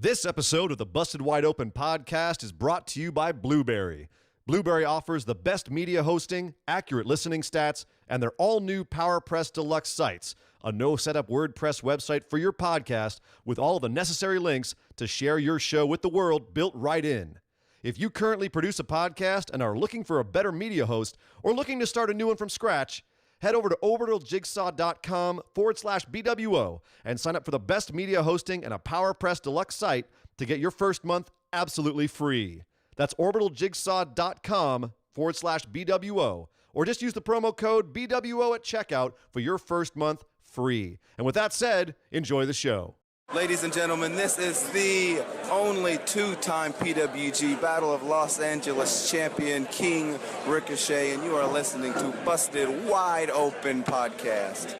This episode of the Busted Wide Open podcast is brought to you by Blueberry. Blueberry offers the best media hosting, accurate listening stats, and their all-new PowerPress Deluxe sites, a no-setup WordPress website for your podcast with all of the necessary links to share your show with the world built right in. If you currently produce a podcast and are looking for a better media host or looking to start a new one from scratch, head over to orbitaljigsaw.com/BWO and sign up for the best media hosting and a PowerPress Deluxe site to get your first month absolutely free. That's orbitaljigsaw.com/BWO, or just use the promo code BWO at checkout for your first month free. And with that said, enjoy the show. Ladies and gentlemen, this is the only two-time PWG Battle of Los Angeles champion, King Ricochet, and you are listening to Busted Wide Open Podcast.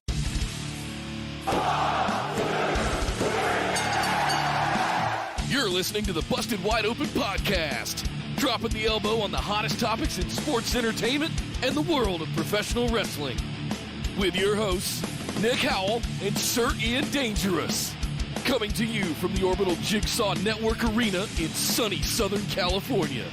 You're listening to the Busted Wide Open Podcast, dropping the elbow on the hottest topics in sports entertainment and the world of professional wrestling. With your hosts, Nick Howell and Sir Ian Dangerous. Coming to you from the Orbital Jigsaw Network Arena in sunny Southern California.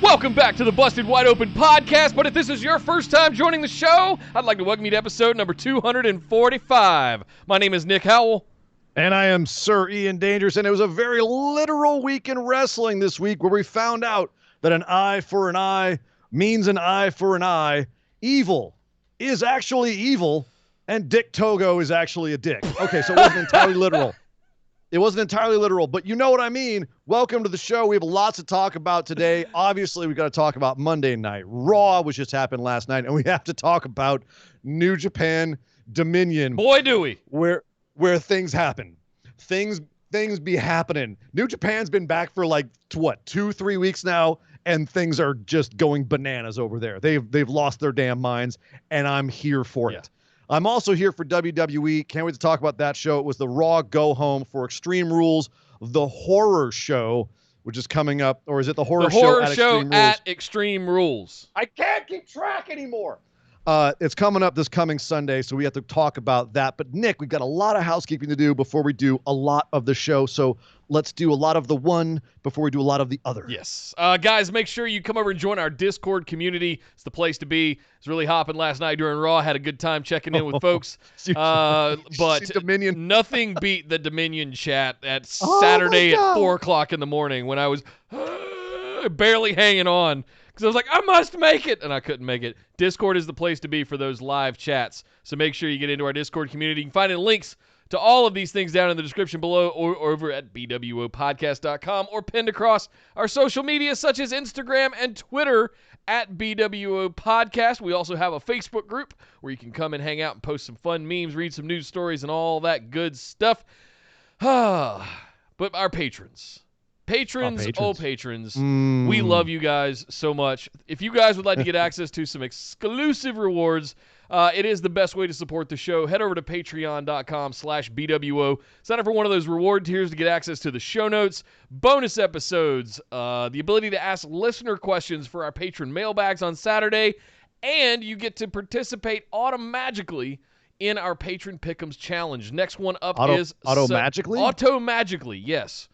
Welcome back to the Busted Wide Open Podcast, but if this is your first time joining the show, I'd like to welcome you to episode number 245. My name is Nick Howell. And I am Sir Ian Dangerous, and it was a very literal week in wrestling this week where we found out that an eye for an eye means an eye for an eye. Evil is actually evil, and Dick Togo is actually a dick. Okay, so it wasn't entirely literal. It wasn't entirely literal, but you know what I mean. Welcome to the show. We have lots to talk about today. Obviously, we've got to talk about Monday Night Raw, which just happened last night, and we have to talk about New Japan Dominion. Boy, do we. Where things happen. Things be happening. New Japan's been back for like, 2-3 weeks now, and things are just going bananas over there. They've lost their damn minds, and I'm here for it. I'm also here for WWE. Can't wait to talk about that show. It was the Raw Go Home for Extreme Rules, the horror show, which is coming up. Or is it the horror show at Extreme Rules? I can't keep track anymore. It's coming up this coming Sunday, so we have to talk about that. But, Nick, we've got a lot of housekeeping to do before we do a lot of the show. So let's do a lot of the one before we do a lot of the other. Yes. Guys, make sure you come over and join our Discord community. It's the place to be. It's really hopping last night during Raw. Had a good time checking in with folks. But nothing beat the Dominion chat at Saturday at 4 o'clock in the morning when I was barely hanging on. Because I was like, I must make it, and I couldn't make it. Discord is the place to be for those live chats. So make sure you get into our Discord community. You can find links to all of these things down in the description below or over at bwopodcast.com or pinned across our social media such as Instagram and Twitter at BWO Podcast. We also have a Facebook group where you can come and hang out and post some fun memes, read some news stories, and all that good stuff. But our patrons. Patrons, we love you guys so much. If you guys would like to get access to some exclusive rewards, it is the best way to support the show. Head over to patreon.com/BWO. Sign up for one of those reward tiers to get access to the show notes, bonus episodes, the ability to ask listener questions for our patron mailbags on Saturday, and you get to participate automagically in our Patron Pick'ems Challenge. Next one up is... Automagically? Automagically, yes.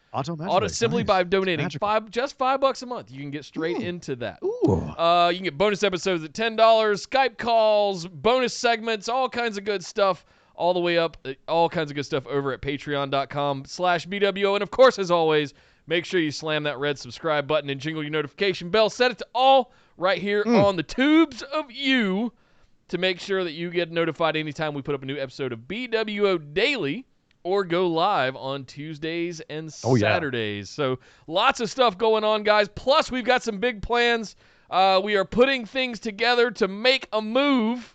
Simply nice. by donating $5 $5 a month. You can get straight into that. Ooh. You can get bonus episodes at $10, Skype calls, bonus segments, all kinds of good stuff, all the way up, all kinds of good stuff over at patreon.com/BWO. And of course, as always, make sure you slam that red subscribe button and jingle your notification bell. Set it to all right here on the tubes of you to make sure that you get notified anytime we put up a new episode of BWO Daily, or go live on Tuesdays and Saturdays. So lots of stuff going on, guys. Plus, we've got some big plans. We are putting things together to make a move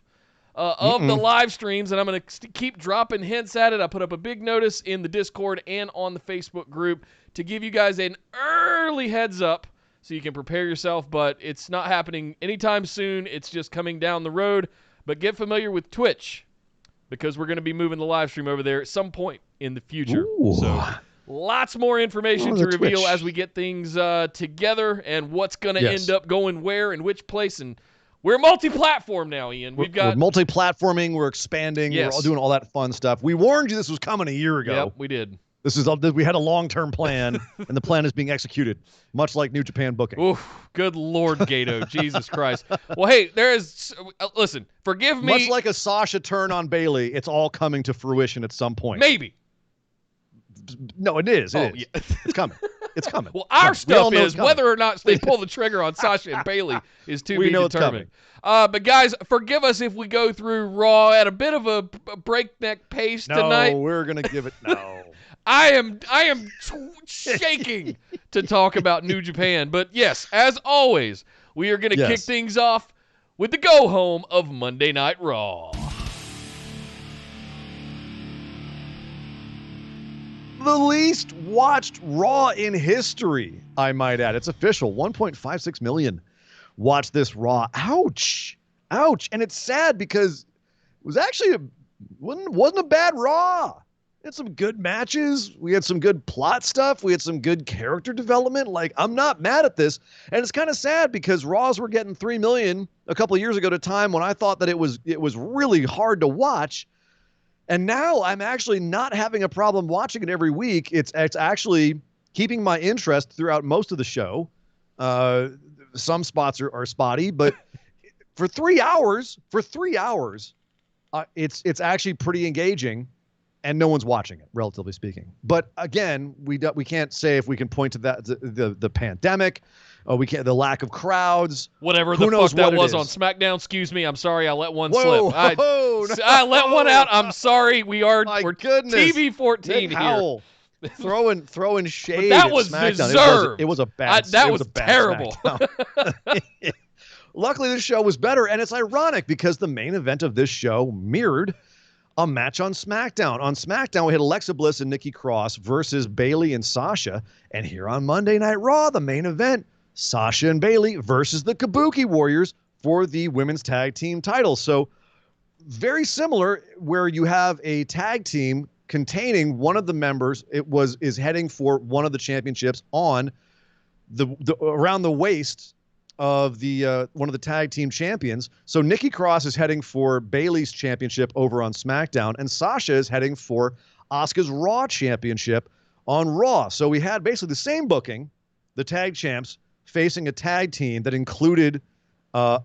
of the live streams, and I'm going to keep dropping hints at it. I put up a big notice in the Discord and on the Facebook group to give you guys an early heads up so you can prepare yourself, but it's not happening anytime soon. It's just coming down the road. But get familiar with Twitch, because we're going to be moving the live stream over there at some point in the future. Ooh. So lots more information to reveal as we get things together and what's going to end up going where and which place and We're multi-platform now, Ian. We're multi-platforming. We're expanding. Yes. We're all doing all that fun stuff. We warned you this was coming a year ago. Yep, we did. We had a long-term plan, and the plan is being executed, much like New Japan booking. Oof, good Lord, Gato. Jesus Christ. Well, hey, listen, forgive me. Much like a Sasha turn on Bayley, it's all coming to fruition at some point. Maybe. No, it is. Oh, It is. yeah. It's coming. It's coming. Well, our We all stuff know is it's coming. whether or not they pull the trigger on Sasha and Bayley is to We be know it's determined. But guys, forgive us if we go through Raw at a bit of a breakneck pace tonight. No, we're gonna give it no. I am shaking to talk about New Japan. But yes, as always, we are going to kick things off with the go home of Monday Night Raw. The least watched Raw in history, I might add. It's official. 1.56 million watched this Raw. Ouch. Ouch. And it's sad because it was actually wasn't a bad Raw. We had some good matches. We had some good plot stuff. We had some good character development. Like, I'm not mad at this. And it's kind of sad because Raws were getting 3 million a couple of years ago at a time when I thought that it was really hard to watch. And now I'm actually not having a problem watching it every week. It's actually keeping my interest throughout most of the show. Some spots are spotty, but for 3 hours, it's actually pretty engaging. And no one's watching it, relatively speaking. But again, we can't say if we can point to that the pandemic, the lack of crowds, whatever the fuck that was on SmackDown. Excuse me, I'm sorry, I let one slip. I let one out. I'm sorry. We're goodness. TV 14 here. throwing shade. But that was SmackDown. deserved. It was a bad. That was terrible. Luckily, this show was better, and it's ironic because the main event of this show mirrored a match on SmackDown. On SmackDown, we had Alexa Bliss and Nikki Cross versus Bayley and Sasha. And here on Monday Night Raw, the main event, Sasha and Bayley versus the Kabuki Warriors for the women's tag team titles. So very similar, where you have a tag team containing one of the members is heading for one of the championships on the around the waist of the one of the tag team champions. So Nikki Cross is heading for Bayley's championship over on SmackDown, and Sasha is heading for Asuka's Raw championship on Raw. So we had basically the same booking, the tag champs facing a tag team that included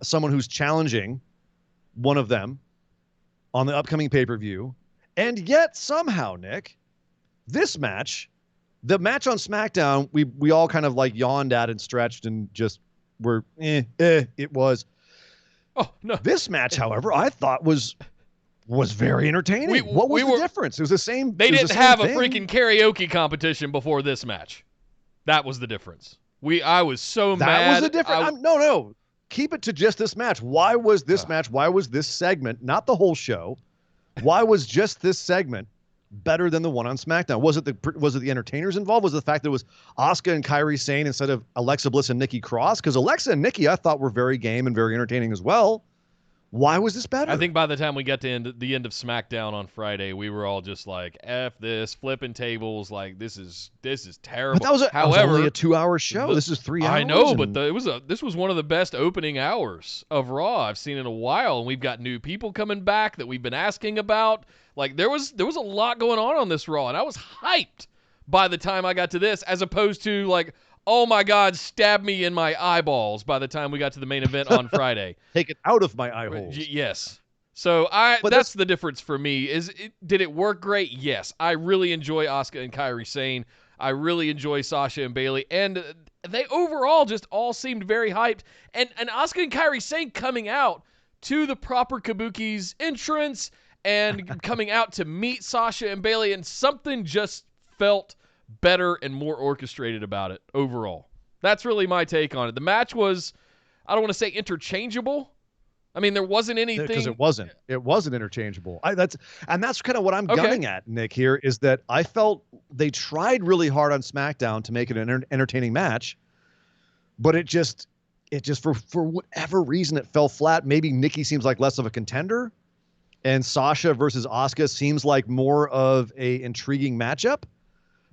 someone who's challenging one of them on the upcoming pay-per-view. And yet somehow, Nick, this match, the match on SmackDown, we all kind of like yawned at and stretched and just it was. Oh no! This match, however, I thought was very entertaining. What was the difference? It was the same. They didn't have a freaking karaoke competition before this match. That was the difference. I was so mad. That was the difference. No. Keep it to just this match. Why was this match? Why was this segment, not the whole show? Why was just this segment better than the one on SmackDown? Was it the entertainers involved? Was it the fact that it was Asuka and Kairi Sane instead of Alexa Bliss and Nikki Cross? Because Alexa and Nikki, I thought, were very game and very entertaining as well. Why was this better? I think by the time we got to the end of SmackDown on Friday, we were all just like, "F this," flipping tables, like this is terrible. But that was only a 2-hour show. This is 3 hours. I know, but this was one of the best opening hours of Raw I've seen in a while, and we've got new people coming back that we've been asking about. Like there was a lot going on this Raw, and I was hyped by the time I got to this, as opposed to like, oh my God, stab me in my eyeballs by the time we got to the main event on Friday. Take it out of my eye holes. Yes. So that's the difference for me. Did it work great? Yes. I really enjoy Asuka and Kairi Sane. I really enjoy Sasha and Bayley, and they overall just all seemed very hyped. And Asuka and Kairi Sane coming out to the proper Kabuki's entrance and coming out to meet Sasha and Bayley, and something just felt better and more orchestrated about it overall. That's really my take on it. The match was, I don't want to say interchangeable. I mean, there wasn't anything. Because it wasn't interchangeable. That's kind of what I'm gunning at, Nick, here, is that I felt they tried really hard on SmackDown to make it an entertaining match, but it just for whatever reason, it fell flat. Maybe Nikki seems like less of a contender, and Sasha versus Asuka seems like more of a intriguing matchup.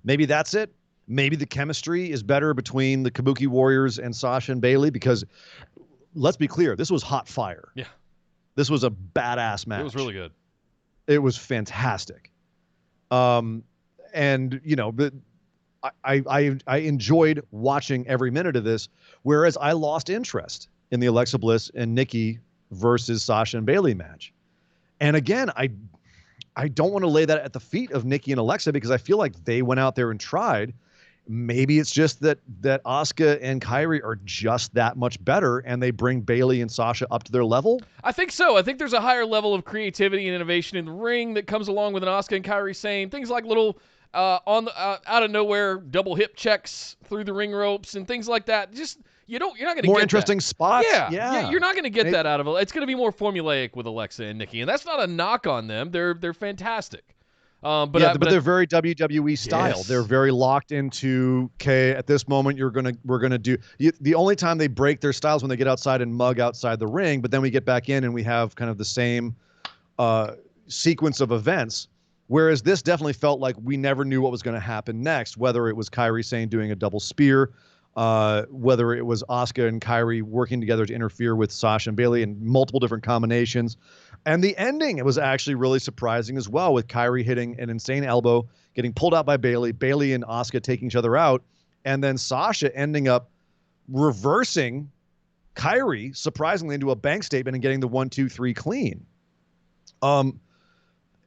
Maybe that's it. Maybe the chemistry is better between the Kabuki Warriors and Sasha and Bayley, because let's be clear, this was hot fire. Yeah. This was a badass match. It was really good. It was fantastic. And I enjoyed watching every minute of this, whereas I lost interest in the Alexa Bliss and Nikki versus Sasha and Bayley match. And again, I don't want to lay that at the feet of Nikki and Alexa because I feel like they went out there and tried. Maybe it's just that Asuka and Kairi are just that much better and they bring Bayley and Sasha up to their level. I think so. I think there's a higher level of creativity and innovation in the ring that comes along with an Asuka and Kairi saying things like little out of nowhere double hip checks through the ring ropes and things like that. Just you're not going to get more interesting that. spots. Yeah, you're not going to get that out of it. It's going to be more formulaic with Alexa and Nikki, and that's not a knock on them. They're fantastic. But they're very WWE style. Yes. They're very locked into, okay, at this moment we're gonna do. The only time they break their styles when they get outside and mug outside the ring, but then we get back in and we have kind of the same sequence of events. Whereas this definitely felt like we never knew what was going to happen next, whether it was Kairi Sane doing a double spear, whether it was Asuka and Kairi working together to interfere with Sasha and Bayley in multiple different combinations. And the ending, it was actually really surprising as well, with Kairi hitting an insane elbow, getting pulled out by Bayley, Bayley and Asuka taking each other out, and then Sasha ending up reversing Kairi, surprisingly, into a bank statement and getting the 1-2-3 clean.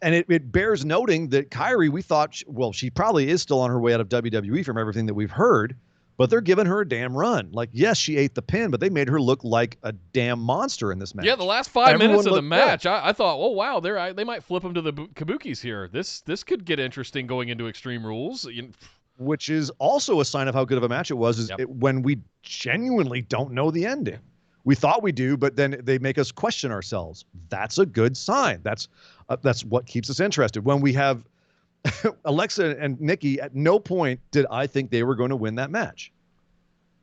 And it bears noting that Kairi, we thought, she probably is still on her way out of WWE from everything that we've heard, but they're giving her a damn run. Like, yes, she ate the pin, but they made her look like a damn monster in this match. Yeah, the last 5 minutes of the match, I thought, oh, wow, they might flip them to the kabukis here. This could get interesting going into Extreme Rules. Which is also a sign of how good of a match it was, when we genuinely don't know the ending. We thought we do, but then they make us question ourselves. That's a good sign. That's what keeps us interested. When we have Alexa and Nikki, at no point did I think they were going to win that match.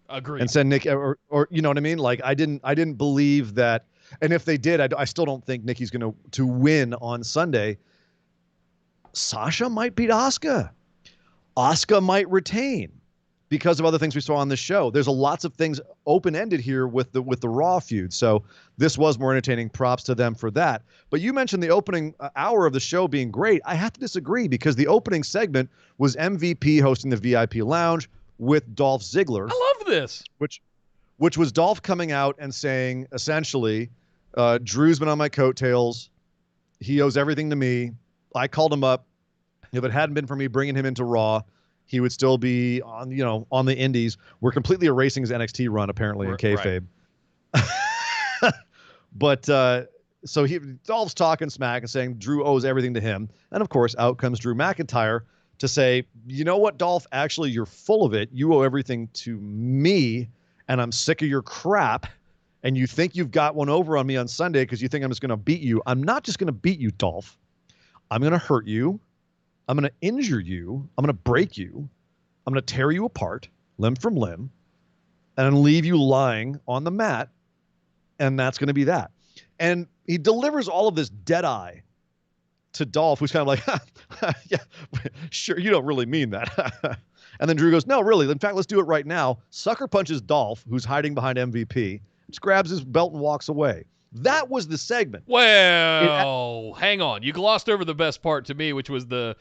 Agreed. And send Nikki, or you know what I mean? Like I didn't believe that. And if they did, I still don't think Nikki's going to win on Sunday. Sasha might beat Asuka. Asuka might retain because of other things we saw on the show. There's lots of things open-ended here with the Raw feud. So this was more entertaining. Props to them for that. But you mentioned the opening hour of the show being great. I have to disagree because the opening segment was MVP hosting the VIP lounge with Dolph Ziggler. I love this. Which was Dolph coming out and saying, essentially, Drew's been on my coattails. He owes everything to me. I called him up. If it hadn't been for me bringing him into Raw, he would still be on the indies. We're completely erasing his NXT run, apparently, in kayfabe. Right. But so Dolph's talking smack and saying Drew owes everything to him. And, of course, out comes Drew McIntyre to say, you know what, Dolph? Actually, you're full of it. You owe everything to me, and I'm sick of your crap. And you think you've got one over on me on Sunday because you think I'm just going to beat you. I'm not just going to beat you, Dolph. I'm going to hurt you. I'm going to injure you. I'm going to break you. I'm going to tear you apart, limb from limb, and leave you lying on the mat. And that's going to be that. And he delivers all of this dead eye to Dolph, who's kind of like, yeah, sure, you don't really mean that. And then Drew goes, no, really. In fact, let's do it right now. Sucker punches Dolph, who's hiding behind MVP, just grabs his belt and walks away. That was the segment. Well, hang on. You glossed over the best part to me, which was the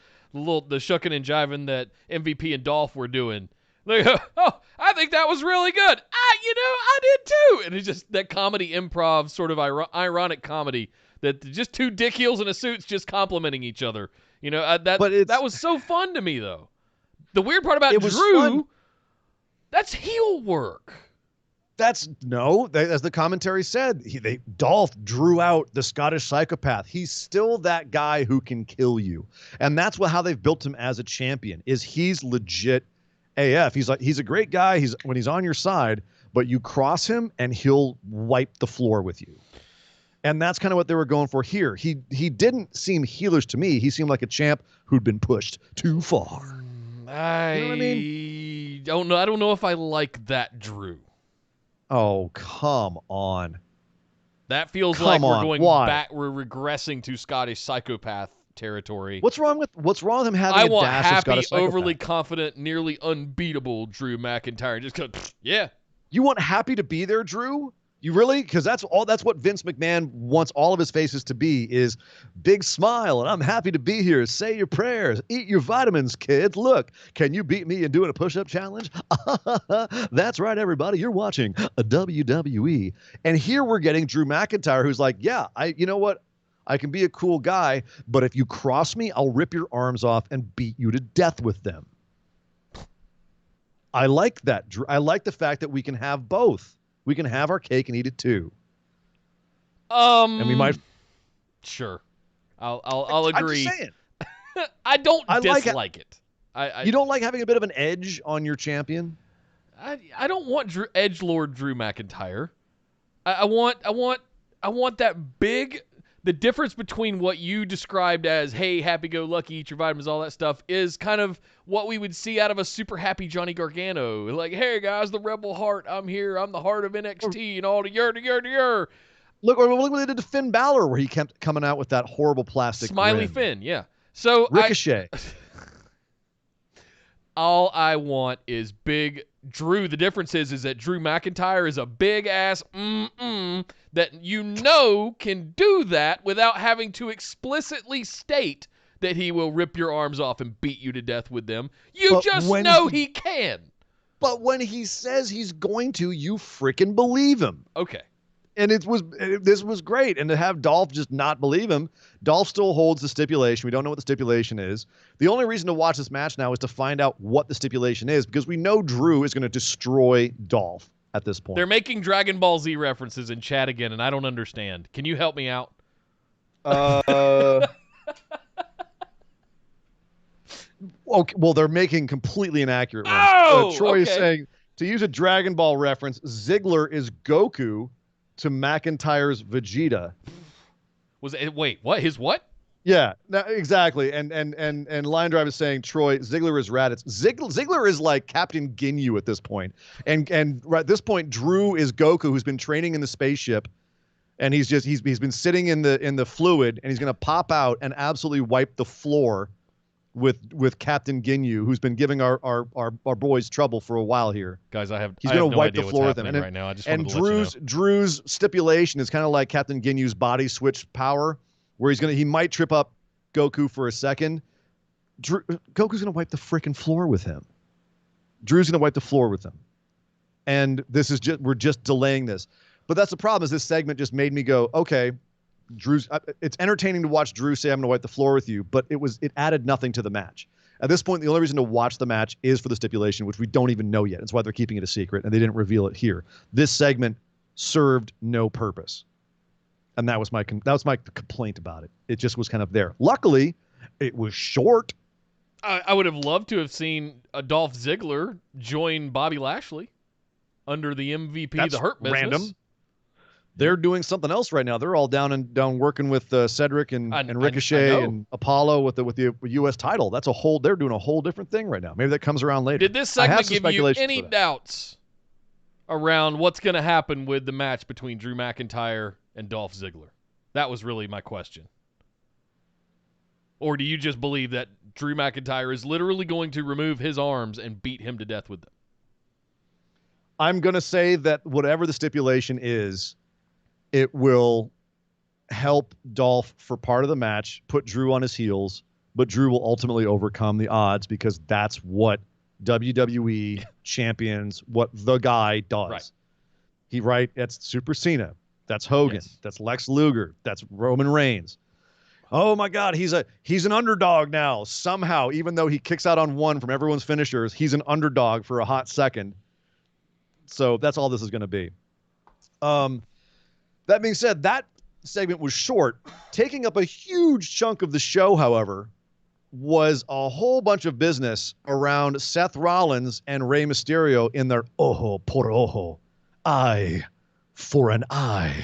shucking and jiving that MVP and Dolph were doing. They go, oh, I think that was really good. I did too. And it's just that comedy improv, sort of ironic comedy, that just two dick heels in a suits just complimenting each other. That was so fun to me, though. The weird part about Drew, that's heel work. As the commentary said, Dolph drew out the Scottish psychopath. He's still that guy who can kill you. And that's how they've built him as a champion, is he's legit AF. He's a great guy. When he's on your side, but you cross him and he'll wipe the floor with you. And that's kind of what they were going for here. He didn't seem heelish to me. He seemed like a champ who'd been pushed too far. You know what I mean? Don't know. I don't know if I like that Drew. Oh, come on. That feels like we're going back. We're regressing to Scottish psychopath territory. What's wrong with him having a dash of Scottish psychopath? Overly confident, nearly unbeatable Drew McIntyre. Just go, yeah. You want happy to be there, Drew? You really? Because that's what Vince McMahon wants all of his faces to be, is big smile, and I'm happy to be here. Say your prayers. Eat your vitamins, kids. Look, can you beat me in doing a push-up challenge? That's right, everybody. You're watching a WWE. And here we're getting Drew McIntyre, who's like, yeah, you know what? I can be a cool guy, but if you cross me, I'll rip your arms off and beat you to death with them. I like that. I like the fact that we can have both. We can have our cake and eat it too. And we might. Sure. I'll agree. I'm just saying. I don't dislike it. You don't like having a bit of an edge on your champion? I don't want edgelord Drew McIntyre. I want that big. The difference between what you described as, hey, happy-go-lucky, eat your vitamins, all that stuff, is kind of what we would see out of a super happy Johnny Gargano. Like, hey, guys, the Rebel Heart, I'm here. I'm the heart of NXT and all the yer. Look what they did to Finn Balor, where he kept coming out with that horrible plastic Smiley grin. Finn, yeah. So Ricochet. All I want is big Drew. The difference is that Drew McIntyre is a big-ass that can do that without having to explicitly state that he will rip your arms off and beat you to death with them. You just know he can. But when he says he's going to, you freaking believe him. Okay. And this was great. And to have Dolph just not believe him, Dolph still holds the stipulation. We don't know what the stipulation is. The only reason to watch this match now is to find out what the stipulation is, because we know Drew is going to destroy Dolph at this point. They're making Dragon Ball Z references in chat again, and I don't understand. Can you help me out? Okay, well, they're making completely inaccurate ones. Oh, Troy is okay. saying, to use a Dragon Ball reference, Ziggler is Goku to McIntyre's Vegeta. Wait, what? His what? Yeah, no, exactly. And Line Drive is saying, Troy, Ziggler is Raditz. Ziggler is like Captain Ginyu at this point. And at this point, Drew is Goku, who's been training in the spaceship, and he's been sitting in the fluid, and he's gonna pop out and absolutely wipe the floor with Captain Ginyu, who's been giving our boys trouble for a while here. Guys, he's going to wipe idea the floor with them. right now. I just and wanted to let you know. Drew's stipulation is kind of like Captain Ginyu's body switch power, where he might trip up Goku for a second. Goku's going to wipe the freaking floor with him. Drew's going to wipe the floor with him. And we're just delaying this. But that's the problem, is this segment just made me go, okay, it's entertaining to watch Drew say, I'm going to wipe the floor with you, but it added nothing to the match. At this point, the only reason to watch the match is for the stipulation, which we don't even know yet. That's why they're keeping it a secret, and they didn't reveal it here. This segment served no purpose. And that was my complaint about it. It just was kind of there. Luckily, it was short. I would have loved to have seen Dolph Ziggler join Bobby Lashley under the MVP, That's the Hurt Business. Random. They're doing something else right now. They're all down working with Cedric and Ricochet and Apollo with the U.S. title. They're doing a whole different thing right now. Maybe that comes around later. Did this segment give you any doubts around what's going to happen with the match between Drew McIntyre and Dolph Ziggler? That was really my question. Or do you just believe that Drew McIntyre is literally going to remove his arms and beat him to death with them? I'm going to say that whatever the stipulation is, it will help Dolph for part of the match, put Drew on his heels, but Drew will ultimately overcome the odds, because that's what WWE champions, what the guy does. Right. That's Super Cena. That's Hogan. Yes. That's Lex Luger. That's Roman Reigns. Oh my God, he's an underdog now. Somehow, even though he kicks out on one from everyone's finishers, he's an underdog for a hot second. So that's all this is going to be. That being said, that segment was short. Taking up a huge chunk of the show, however, was a whole bunch of business around Seth Rollins and Rey Mysterio in their ojo por ojo, eye for an eye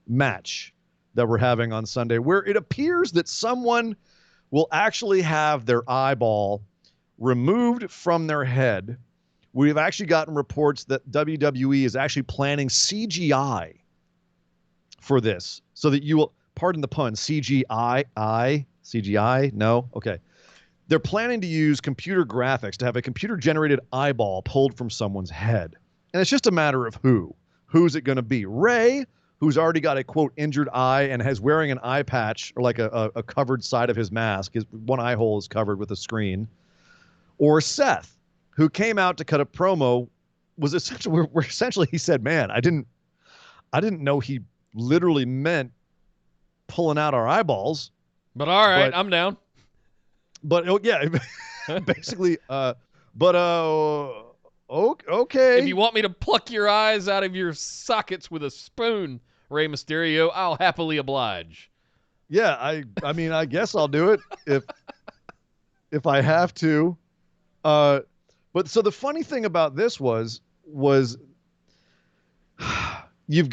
match that we're having on Sunday, where it appears that someone will actually have their eyeball removed from their head. We've actually gotten reports that WWE is actually planning CGI for this, so that you will, pardon the pun, CGI? No? Okay. They're planning to use computer graphics to have a computer-generated eyeball pulled from someone's head. And it's just a matter of who who's it going to be? Ray, who's already got a, quote, injured eye and has wearing an eye patch or like a covered side of his mask. His one eye hole is covered with a screen. Or Seth, who came out to cut a promo, was essentially, where essentially he said, man, I didn't know he literally meant pulling out our eyeballs. But all right, I'm down. But yeah, basically, okay. If you want me to pluck your eyes out of your sockets with a spoon, Rey Mysterio, I'll happily oblige. Yeah, I mean, I guess I'll do it if I have to. But so the funny thing about this was you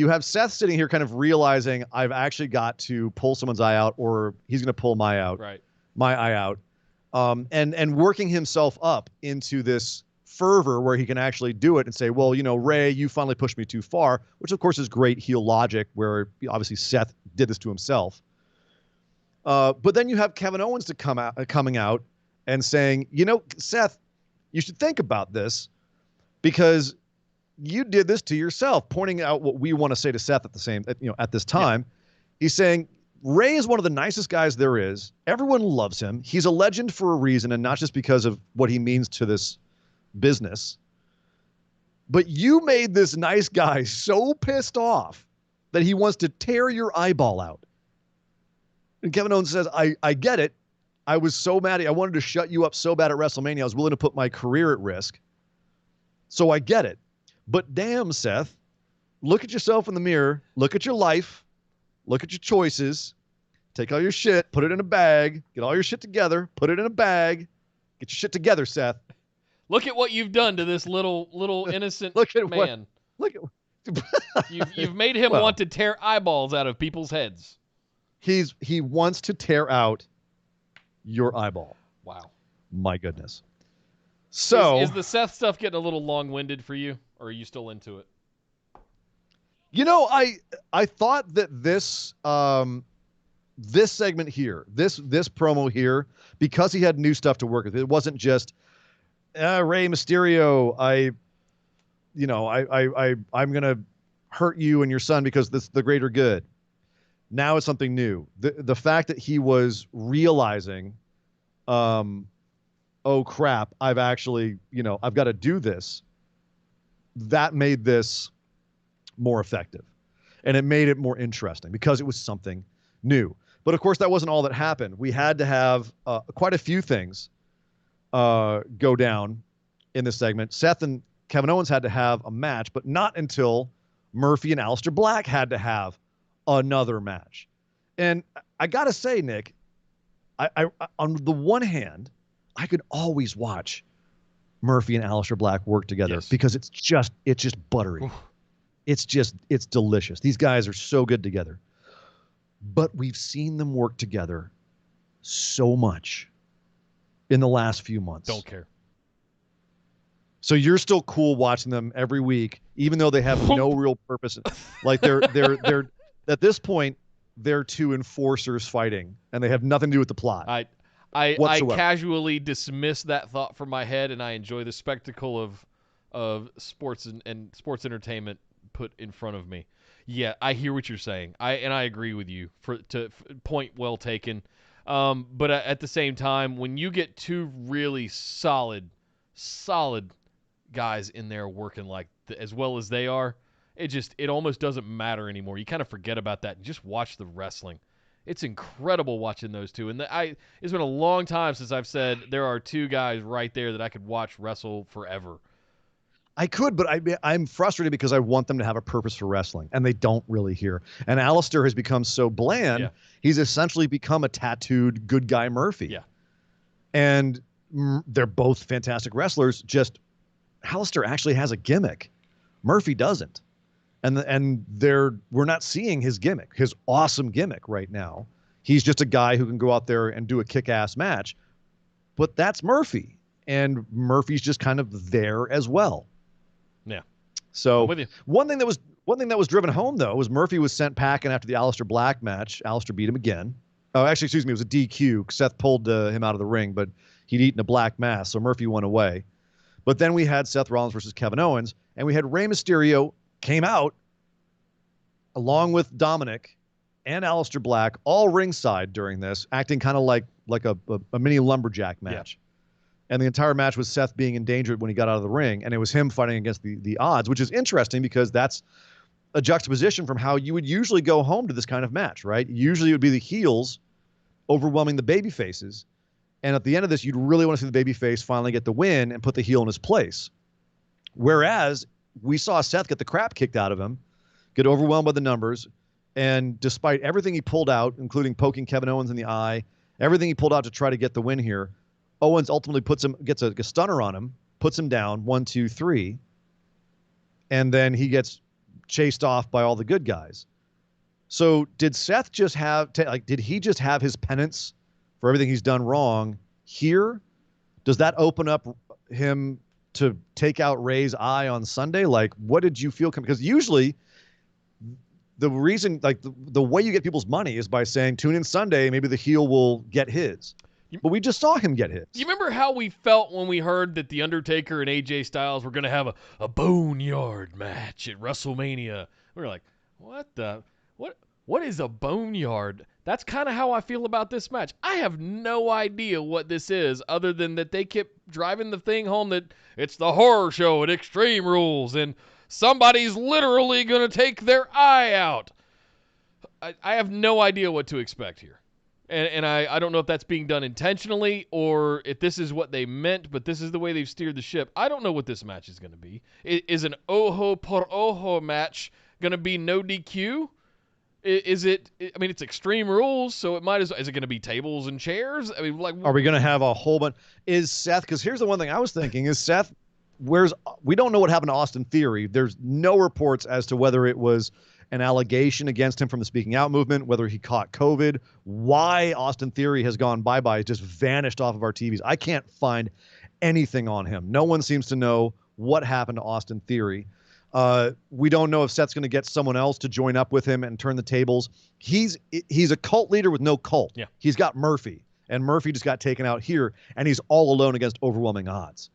have Seth sitting here kind of realizing I've actually got to pull someone's eye out, or he's going to pull my eye out, and working himself up into this fervor where he can actually do it and say, well, Ray, you finally pushed me too far, which of course is great heel logic, where obviously Seth did this to himself. But then you have Kevin Owens coming out and saying, Seth, you should think about this because you did this to yourself, pointing out what we want to say to Seth at this time. Yeah. He's saying Ray is one of the nicest guys there is. Everyone loves him. He's a legend for a reason, and not just because of what he means to this business. But you made this nice guy so pissed off that he wants to tear your eyeball out. And Kevin Owens says, I get it. I was so mad. I wanted to shut you up so bad at WrestleMania. I was willing to put my career at risk. So I get it. But damn, Seth, look at yourself in the mirror. Look at your life. Look at your choices. Take all your shit, put it in a bag, get all your shit together, put it in a bag, get your shit together, Seth. Look at what you've done to this little innocent man. You've made him want to tear eyeballs out of people's heads. He wants to tear out your eyeball. Wow. My goodness. So is the Seth stuff getting a little long-winded for you, or are you still into it? I thought that this segment here, this promo here, because he had new stuff to work with, it wasn't just Rey Mysterio, I'm gonna hurt you and your son because this the greater good. Now it's something new. The fact that he was realizing, oh crap, I've actually, I've got to do this. That made this more effective, and it made it more interesting because it was something new. But of course, that wasn't all that happened. We had to have quite a few things go down in this segment. Seth and Kevin Owens had to have a match, but not until Murphy and Aleister Black had to have another match. And I gotta say, Nick, I on the one hand, I could always watch Murphy and Aleister Black work together because it's just buttery. Oof. It's delicious. These guys are so good together. But we've seen them work together so much in the last few months. Don't care. So you're still cool watching them every week, even though they have no real purpose. Like they're at this point, they're two enforcers fighting, and they have nothing to do with the plot. I casually dismiss that thought from my head, and I enjoy the spectacle of sports and sports entertainment put in front of me. Yeah, I hear what you're saying. I agree with you. Point well taken. But at the same time, when you get two really solid guys in there working as well as they are, it almost doesn't matter anymore. You kind of forget about that and just watch the wrestling. It's incredible watching those two. And it's been a long time since I've said there are two guys right there that I could watch wrestle forever. I could, but I'm frustrated because I want them to have a purpose for wrestling, and they don't really here. And Aleister has become so bland, he's essentially become a tattooed good guy Murphy. Yeah. And they're both fantastic wrestlers, just Aleister actually has a gimmick. Murphy doesn't. And we're not seeing his gimmick, his awesome gimmick right now. He's just a guy who can go out there and do a kick-ass match. But that's Murphy, and Murphy's just kind of there as well. Yeah. So one thing that was driven home though was Murphy was sent packing after the Aleister Black match. Aleister beat him again. Oh, actually, excuse me, it was a DQ. Seth pulled him out of the ring, but he'd eaten a black mass, so Murphy went away. But then we had Seth Rollins versus Kevin Owens, and we had Rey Mysterio came out along with Dominic and Aleister Black, all ringside during this, acting kind of like a mini lumberjack match. Yeah. And the entire match was Seth being endangered when he got out of the ring, and it was him fighting against the odds, which is interesting because that's a juxtaposition from how you would usually go home to this kind of match, right? Usually it would be the heels overwhelming the baby faces. And at the end of this, you'd really want to see the baby face finally get the win and put the heel in his place. Whereas we saw Seth get the crap kicked out of him, get overwhelmed by the numbers, and despite everything he pulled out, including poking Kevin Owens in the eye, everything he pulled out to try to get the win here, Owens ultimately gets a stunner on him, puts him down, 1, 2, 3, and then he gets chased off by all the good guys. So did Seth just have did he just have his penance for everything he's done wrong here? Does that open up him to take out Ray's eye on Sunday? Like, what did you feel? Because usually the reason, like the way you get people's money is by saying, tune in Sunday, maybe the heel will get his. But we just saw him get his. You remember how we felt when we heard that The Undertaker and AJ Styles were going to have a boneyard match at WrestleMania? We were like, what is a boneyard? That's kind of how I feel about this match. I have no idea what this is other than that they kept driving the thing home that it's the horror show at Extreme Rules and somebody's literally going to take their eye out. I have no idea what to expect here. And I don't know if that's being done intentionally or if this is what they meant, but this is the way they've steered the ship. I don't know what this match is going to be. Is an ojo por ojo match going to be no DQ? Is it? I mean, it's Extreme Rules, so it might as. Is it going to be tables and chairs? I mean, like, are we going to have a whole bunch? Is Seth? Because here's the one thing I was thinking: is Seth? We don't know what happened to Austin Theory. There's no reports as to whether it was an allegation against him from the Speaking Out movement, whether he caught COVID, why Austin Theory has gone bye-bye, just vanished off of our TVs. I can't find anything on him. No one seems to know what happened to Austin Theory. We don't know if Seth's going to get someone else to join up with him and turn the tables. He's a cult leader with no cult. Yeah. He's got Murphy, and Murphy just got taken out here, and he's all alone against overwhelming odds.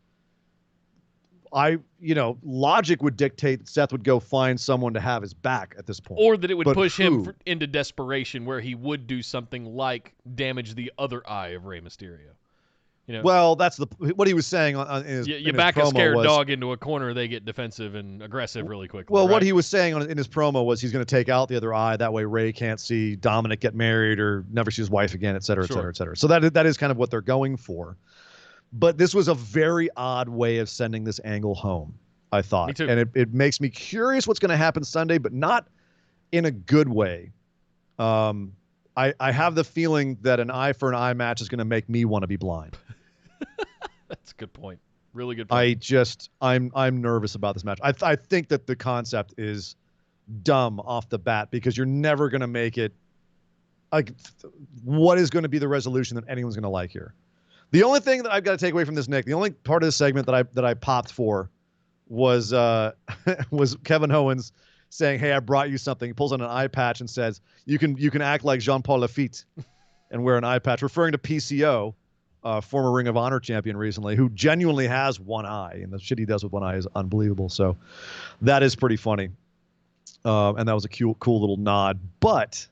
Logic would dictate that Seth would go find someone to have his back at this point. Or that it would push him into desperation where he would do something like damage the other eye of Rey Mysterio. Well, that's what he was saying in his you back promo a scared dog into a corner, they get defensive and aggressive really quickly. Well, right? What he was saying in his promo was he's going to take out the other eye. That way Rey can't see Dominic get married or never see his wife again, et cetera, et cetera, et cetera. So that is kind of what they're going for. But this was a very odd way of sending this angle home, I thought. Me too. And it makes me curious what's going to happen Sunday, but not in a good way. I have the feeling that an eye for an eye match is going to make me want to be blind. That's a good point. Really good point. I'm nervous about this match. I think that the concept is dumb off the bat because you're never going to make it. Like, what is going to be the resolution that anyone's going to like here? The only thing that I've got to take away from this, Nick, the only part of this segment that I popped for was was Kevin Owens saying, "Hey, I brought you something." He pulls on an eye patch and says, "You can act like Jean-Paul Lafitte and wear an eye patch," referring to PCO, former Ring of Honor champion recently, who genuinely has one eye, and the shit he does with one eye is unbelievable. So that is pretty funny, and that was a cool little nod. But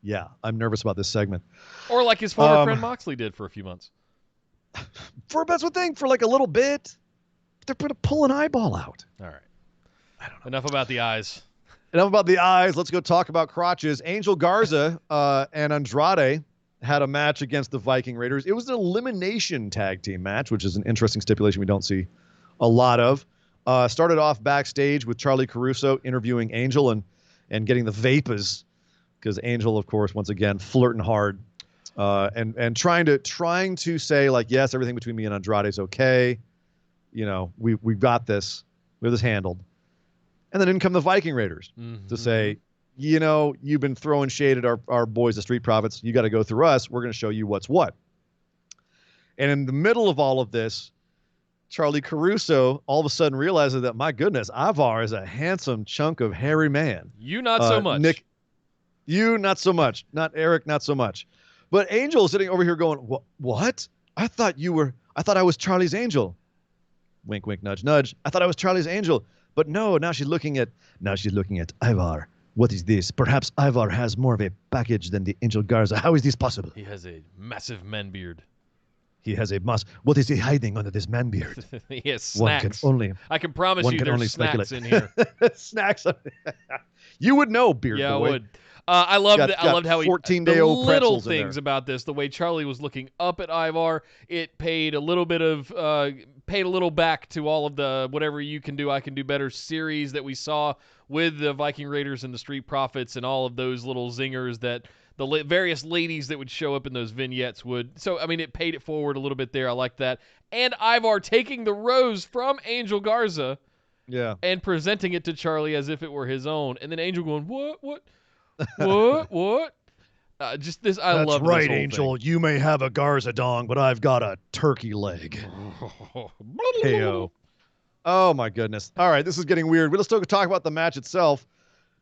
yeah, I'm nervous about this segment. Or like his former friend Moxley did for a few months. That's one thing for like a little bit. They're going to pull an eyeball out. All right. I don't know. Enough about the eyes. Enough about the eyes. Let's go talk about crotches. Angel Garza and Andrade had a match against the Viking Raiders. It was an elimination tag team match, which is an interesting stipulation we don't see a lot of. Started off backstage with Charlie Caruso interviewing Angel and getting the vapors because Angel, of course, once again, flirting hard. And trying to say like, yes, everything between me and Andrade is okay. We've got this. We have this handled. And then in come the Viking Raiders to say, you've been throwing shade at our boys, the Street Profits. You got to go through us. We're going to show you what's what. And in the middle of all of this, Charlie Caruso all of a sudden realizes that, my goodness, Ivar is a handsome chunk of hairy man. You not so much. Nick, you not so much. Not Eric, not so much. But Angel is sitting over here going, what? I thought I was Charlie's angel. Wink, wink, nudge, nudge. I thought I was Charlie's angel, but no. Now she's looking at Ivar. What is this? Perhaps Ivar has more of a package than the Angel Garza. How is this possible? He has a massive man beard. He has a must. What is he hiding under this man beard? He has One snacks. can only. I can promise One you can only there's snacks speculate. in here. Snacks. You would know, beard Yeah, boy. I would. I loved how he 14-day-old the little pretzels in things there. about this. The way Charlie was looking up at Ivar, it paid a little bit of paid a little back to all of the whatever you can do, I can do better series that we saw with the Viking Raiders and the Street Profits and all of those little zingers that the various ladies that would show up in those vignettes would. So I mean, it paid it forward a little bit there. I like that. And Ivar taking the rose from Angel Garza. Yeah. And presenting it to Charlie as if it were his own, and then Angel going, what? Just this, I love this That's right, whole Angel. thing. You may have a Garza dong, but I've got a turkey leg. Heyo. Oh my goodness. All right, this is getting weird. Let's still talk about the match itself,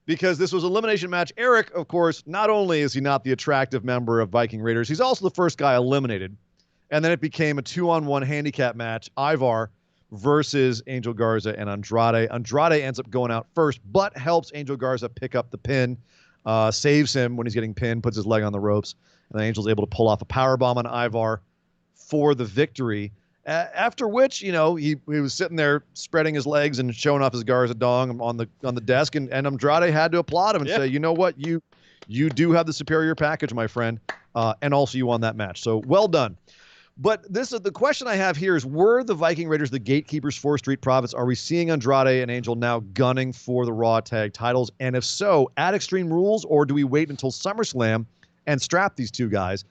because this was an elimination match. Eric, of course, not only is he not the attractive member of Viking Raiders, he's also the first guy eliminated. And then it became a 2-on-1 handicap match. Ivar versus Angel Garza and Andrade. Andrade ends up going out first, but helps Angel Garza pick up the pin, saves him when he's getting pinned, puts his leg on the ropes, and then Angel's able to pull off a powerbomb on Ivar for the victory. After which, he was sitting there spreading his legs and showing off his Garza dong on the desk, and Andrade had to applaud him and say, you know what, you do have the superior package, my friend, and also you won that match. So well done. But the question I have here is, were the Viking Raiders the gatekeepers for Street Profits? Are we seeing Andrade and Angel now gunning for the Raw tag titles? And if so, at Extreme Rules, or do we wait until SummerSlam and strap these two guys?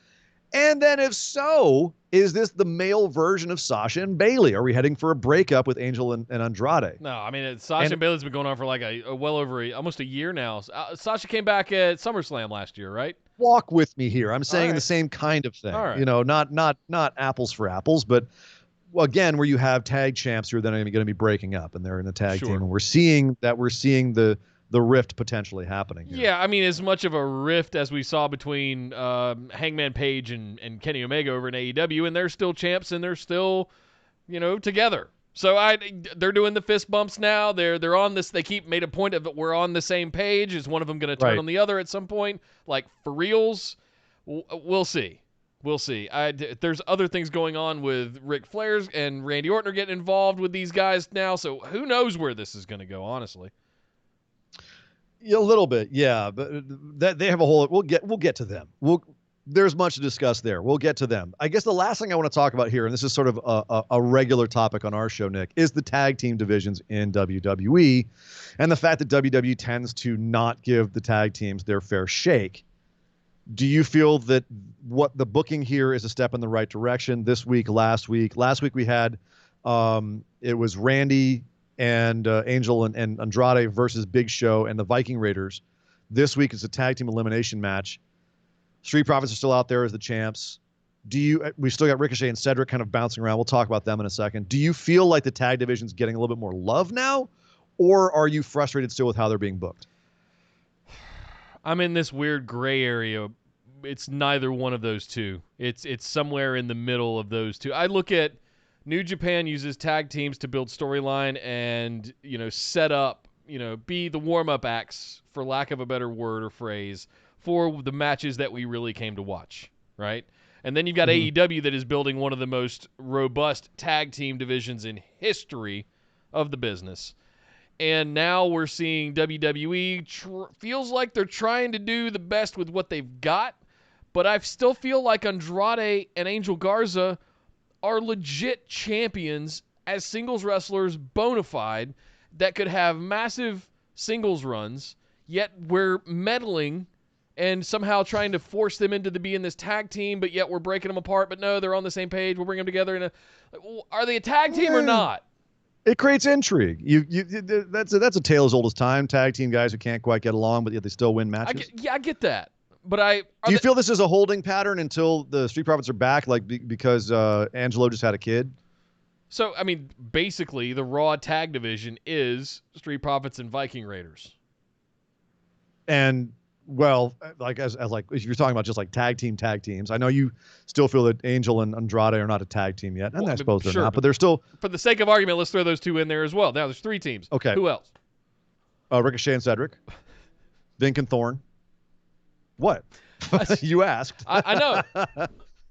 And then if so, is this the male version of Sasha and Bayley? Are we heading for a breakup with Angel and Andrade? No, I mean, Sasha and Bayley's been going on for like well over almost a year now. Sasha came back at SummerSlam last year, right? Walk with me here. I'm saying right. the same kind of thing. All right. Not apples for apples, but again, where you have tag champs who are then going to be breaking up, and they're in the tag team, and we're seeing the rift potentially happening here. Yeah, I mean, as much of a rift as we saw between Hangman Page and Kenny Omega over in AEW, and they're still champs and they're still, together. So they're doing the fist bumps now. They're on this. They made a point of it. We're on the same page. Is one of them going to turn on the other at some point? Like for reals? We'll see. We'll see. There's other things going on with Ric Flair's and Randy Orton are getting involved with these guys now. So who knows where this is going to go? Honestly. Yeah, a little bit, yeah, but they have a whole. We'll get to them. There's much to discuss there. We'll get to them. I guess the last thing I want to talk about here, and this is sort of a regular topic on our show, Nick, is the tag team divisions in WWE, and the fact that WWE tends to not give the tag teams their fair shake. Do you feel that what the booking here is a step in the right direction this week, last week? Last week we had it was Randy and Angel and Andrade versus Big Show and the Viking Raiders. This week is a tag team elimination match. Street Profits are still out there as the champs. We've still got Ricochet and Cedric kind of bouncing around. We'll talk about them in a second. Do you feel like the tag division's getting a little bit more love now, or are you frustrated still with how they're being booked? I'm in this weird gray area. It's neither one of those two. It's somewhere in the middle of those two. I look at New Japan uses tag teams to build storyline and, set up, be the warm-up acts, for lack of a better word or phrase, for the matches that we really came to watch, right? And then you've got AEW that is building one of the most robust tag team divisions in history of the business. And now we're seeing WWE feels like they're trying to do the best with what they've got, but I still feel like Andrade and Angel Garza are legit champions as singles wrestlers, bona fide, that could have massive singles runs, yet we're meddling and somehow trying to force them into being this tag team, but yet we're breaking them apart. But no, they're on the same page. We'll bring them together. Are they a tag team or not? It creates intrigue. That's a tale as old as time. Tag team guys who can't quite get along, but yet they still win matches. I get that. But do you feel this is a holding pattern until the Street Profits are back, because Angelo just had a kid? So, I mean, basically, the Raw tag division is Street Profits and Viking Raiders. And Well, like as like if you're talking about just like tag teams, I know you still feel that Angel and Andrade are not a tag team yet, and I suppose they're not, but they're still. For the sake of argument, let's throw those two in there as well. Now there's 3 teams. Okay. Who else? Ricochet and Cedric, Vink and Thorne. What? You asked. I know.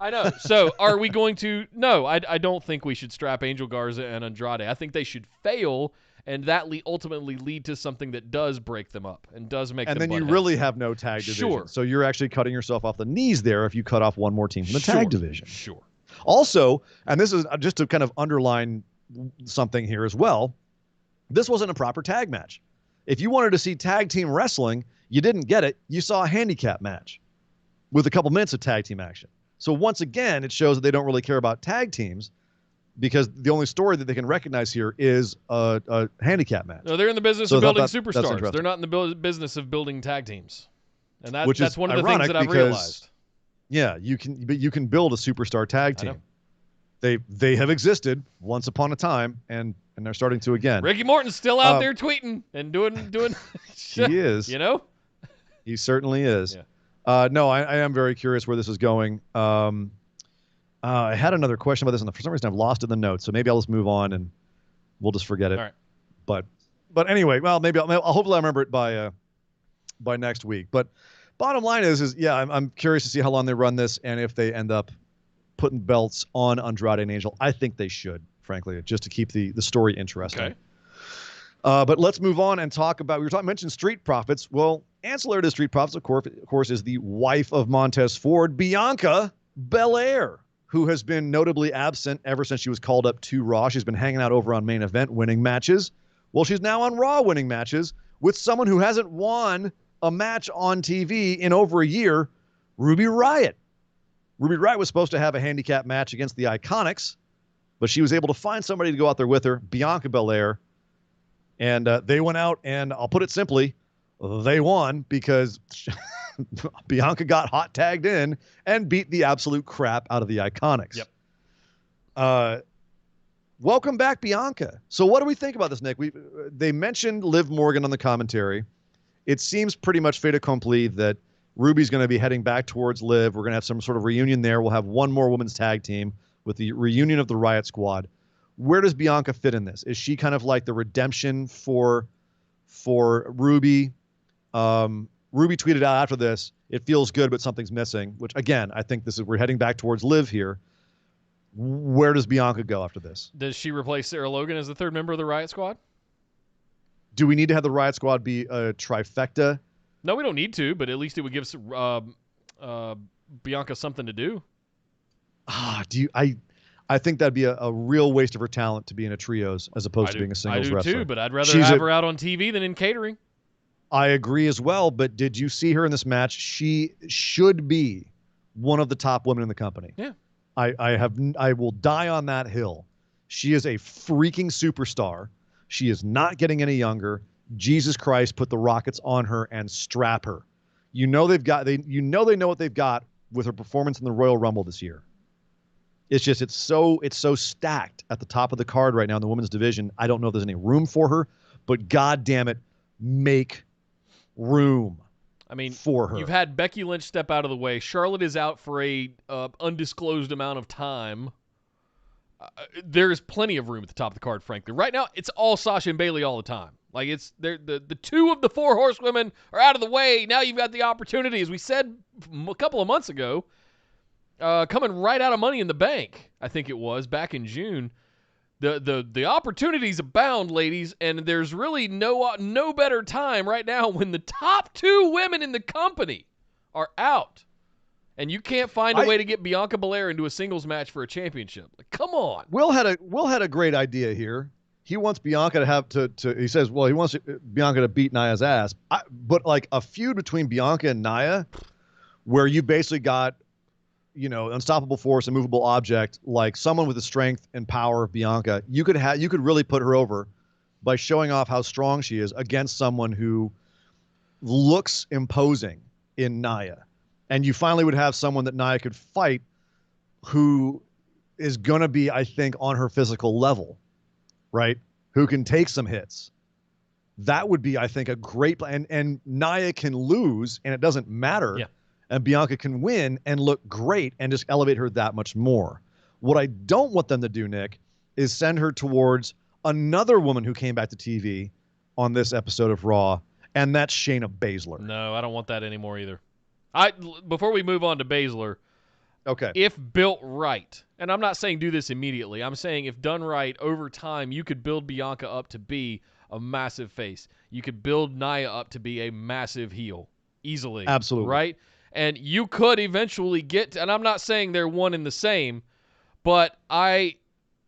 I know. So are we going to? No, I don't think we should strap Angel Garza and Andrade. I think they should fail, and that ultimately lead to something that does break them up and does make them. And then you really have no tag division. Sure. So you're actually cutting yourself off the knees there if you cut off one more team from the tag division. Sure. Also, and this is just to kind of underline something here as well, this wasn't a proper tag match. If you wanted to see tag team wrestling, you didn't get it. You saw a handicap match with a couple minutes of tag team action. So once again, it shows that they don't really care about tag teams because the only story that they can recognize here is a handicap match. No, they're in the business of building superstars. They're not in the business of building tag teams. And that's one of the things that I've realized. Yeah, you can build a superstar tag team. They have existed once upon a time, and they're starting to again. Ricky Morton's still out there tweeting and doing. He is. You know, he certainly is. Yeah. No, I am very curious where this is going. I had another question about this, and for some reason I've lost it in the notes. So maybe I'll just move on and we'll just forget it. All right. But anyway, well, maybe I'll hopefully I'll remember it by next week. But bottom line is yeah, I'm curious to see how long they run this and if they end up putting belts on Andrade and Angel. I think they should, frankly, just to keep the story interesting. Okay. But let's move on and talk about, mentioned Street Profits. Well, ancillary to Street Profits, of course, is the wife of Montez Ford, Bianca Belair, who has been notably absent ever since she was called up to Raw. She's been hanging out over on Main Event winning matches. Well, she's now on Raw winning matches with someone who hasn't won a match on TV in over a year, Ruby Riott. Ruby Riott was supposed to have a handicap match against the Iconics, but she was able to find somebody to go out there with her, Bianca Belair. And they went out, and I'll put it simply, they won because Bianca got hot tagged in and beat the absolute crap out of the Iconics. Yep. Welcome back, Bianca. So what do we think about this, Nick? They mentioned Liv Morgan on the commentary. It seems pretty much fait accompli that Ruby's going to be heading back towards Liv. We're going to have some sort of reunion there. We'll have one more women's tag team with the reunion of the Riot Squad. Where does Bianca fit in this? Is she kind of like the redemption for Ruby? Ruby tweeted out after this, it feels good, but something's missing, which again, I think we're heading back towards Liv here. Where does Bianca go after this? Does she replace Sarah Logan as the third member of the Riot Squad? Do we need to have the Riot Squad be a trifecta? No, we don't need to, but at least it would give Bianca something to do. I think that'd be a real waste of her talent to be in a trios as opposed to being a singles wrestler. I do too, but I'd rather have her out on TV than in catering. I agree as well, but did you see her in this match? She should be one of the top women in the company. Yeah. I will die on that hill. She is a freaking superstar. She is not getting any younger. Jesus Christ, put the rockets on her and strap her. They know what they've got with her performance in the Royal Rumble this year. It's just it's so stacked at the top of the card right now in the women's division. I don't know if there's any room for her, but God damn it, make room. I mean, for her. You've had Becky Lynch step out of the way. Charlotte is out for a undisclosed amount of time. There's plenty of room at the top of the card, frankly. Right now, it's all Sasha and Bayley all the time. Like the two of the four horsewomen are out of the way. Now you've got the opportunity, as we said a couple of months ago, coming right out of Money in the Bank. I think it was back in June. The opportunities abound, ladies, and there's really no better time right now when the top two women in the company are out, and you can't find a way to get Bianca Belair into a singles match for a championship. Like, come on. Will had a great idea here. He wants Bianca to have to he says, well, he wants Bianca to beat Nia's ass. But like a feud between Bianca and Nia where you basically got, unstoppable force, immovable object, like someone with the strength and power of Bianca, you could really put her over by showing off how strong she is against someone who looks imposing in Nia. And you finally would have someone that Nia could fight who is going to be, I think, on her physical level, right? Who can take some hits. That would be, I think, a great plan. And Nia can lose, and it doesn't matter. Yeah. And Bianca can win and look great and just elevate her that much more. What I don't want them to do, Nick, is send her towards another woman who came back to TV on this episode of Raw, and that's Shayna Baszler. No, I don't want that anymore either. Before we move on to Baszler, Okay. if built right, and I'm not saying do this immediately, I'm saying if done right over time, you could build Bianca up to be a massive face. You could build Nia up to be a massive heel easily. Absolutely. Right? And you could eventually get, and I'm not saying they're one and the same, but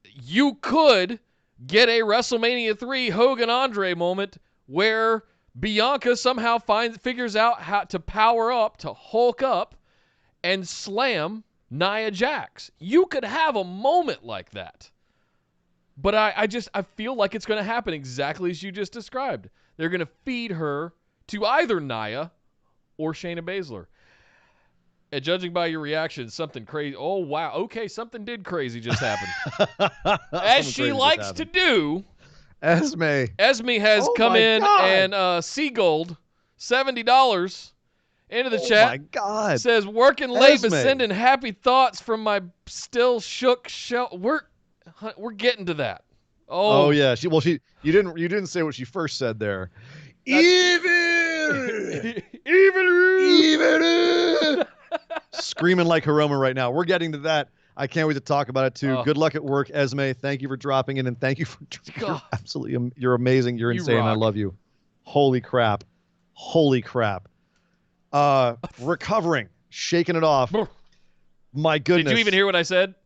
you could get a WrestleMania 3 Hogan-Andre moment where Bianca somehow figures out how to power up, to Hulk up, and slam Nia Jax. You could have a moment like that. But I feel like it's going to happen exactly as you just described. They're going to feed her to either Nia or Shayna Baszler. And judging by your reaction, something crazy. Oh, wow. Okay, something did crazy just happen. As she likes to do, Esme has come in and Seagold, $70 into the chat. Oh, my God. Says, working late but Esme. sending happy thoughts from my still shook shell. We're getting to that. Oh yeah. You didn't say what she first said there. Evil. Screaming like Hiroma right now. We're getting to that. I can't wait to talk about it too. Good luck at work, Esme. Thank you for dropping in, and thank you for you're amazing. You're insane. I love you. Holy crap. Recovering, shaking it off. My goodness. Did you even hear what I said?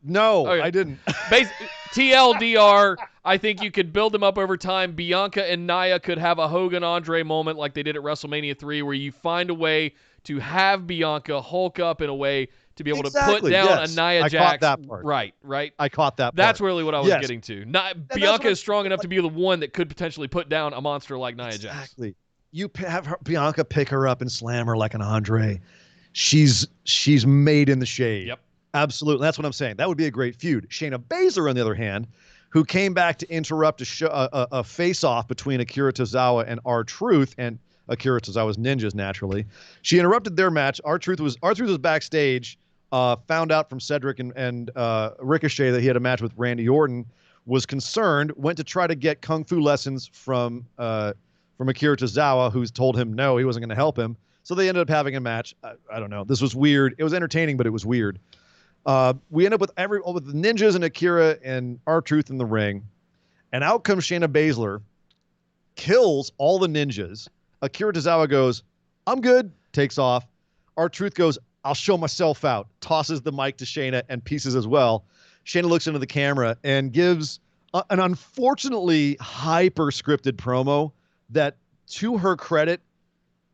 No, Okay. I didn't. TLDR, I think you could build them up over time. Bianca and Nia could have a Hogan-Andre moment like they did at WrestleMania 3 where you find a way to have Bianca Hulk up in a way to be able to put down a Nia Jax. I caught that part. Right. I caught that part. That's really what I was getting to. Bianca is strong enough to be the one that could potentially put down a monster like Nia Jax. Exactly. You have Bianca pick her up and slam her like an Andre. She's made in the shade. Yep. Absolutely. That's what I'm saying. That would be a great feud. Shayna Baszler, on the other hand, who came back to interrupt a face-off between Akira Tozawa and R-Truth, and Akira Tozawa's ninjas, naturally. She interrupted their match. R-Truth was backstage, found out from Cedric and Ricochet that he had a match with Randy Orton, was concerned, went to try to get kung fu lessons from Akira Tozawa, who's told him no, he wasn't going to help him. So they ended up having a match. I don't know. This was weird. It was entertaining, but it was weird. We end up with the ninjas and Akira and R-Truth in the ring, and out comes Shayna Baszler, kills all the ninjas. Akira Tozawa goes, "I'm good," takes off. R-Truth goes, "I'll show myself out," tosses the mic to Shayna and pieces as well. Shayna looks into the camera and gives an unfortunately hyper-scripted promo that, to her credit,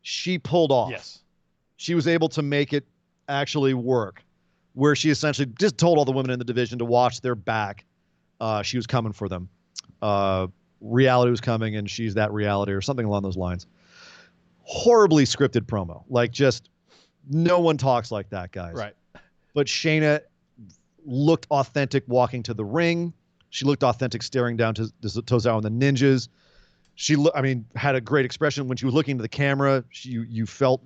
she pulled off. Yes. She was able to make it actually work, where she essentially just told all the women in the division to watch their back. She was coming for them. Reality was coming, and she's that reality, or something along those lines. Horribly scripted promo. Like, just no one talks like that, guys. Right. But Shayna looked authentic walking to the ring. She looked authentic staring down to Tozawa and the ninjas. She had a great expression when she was looking into the camera. You felt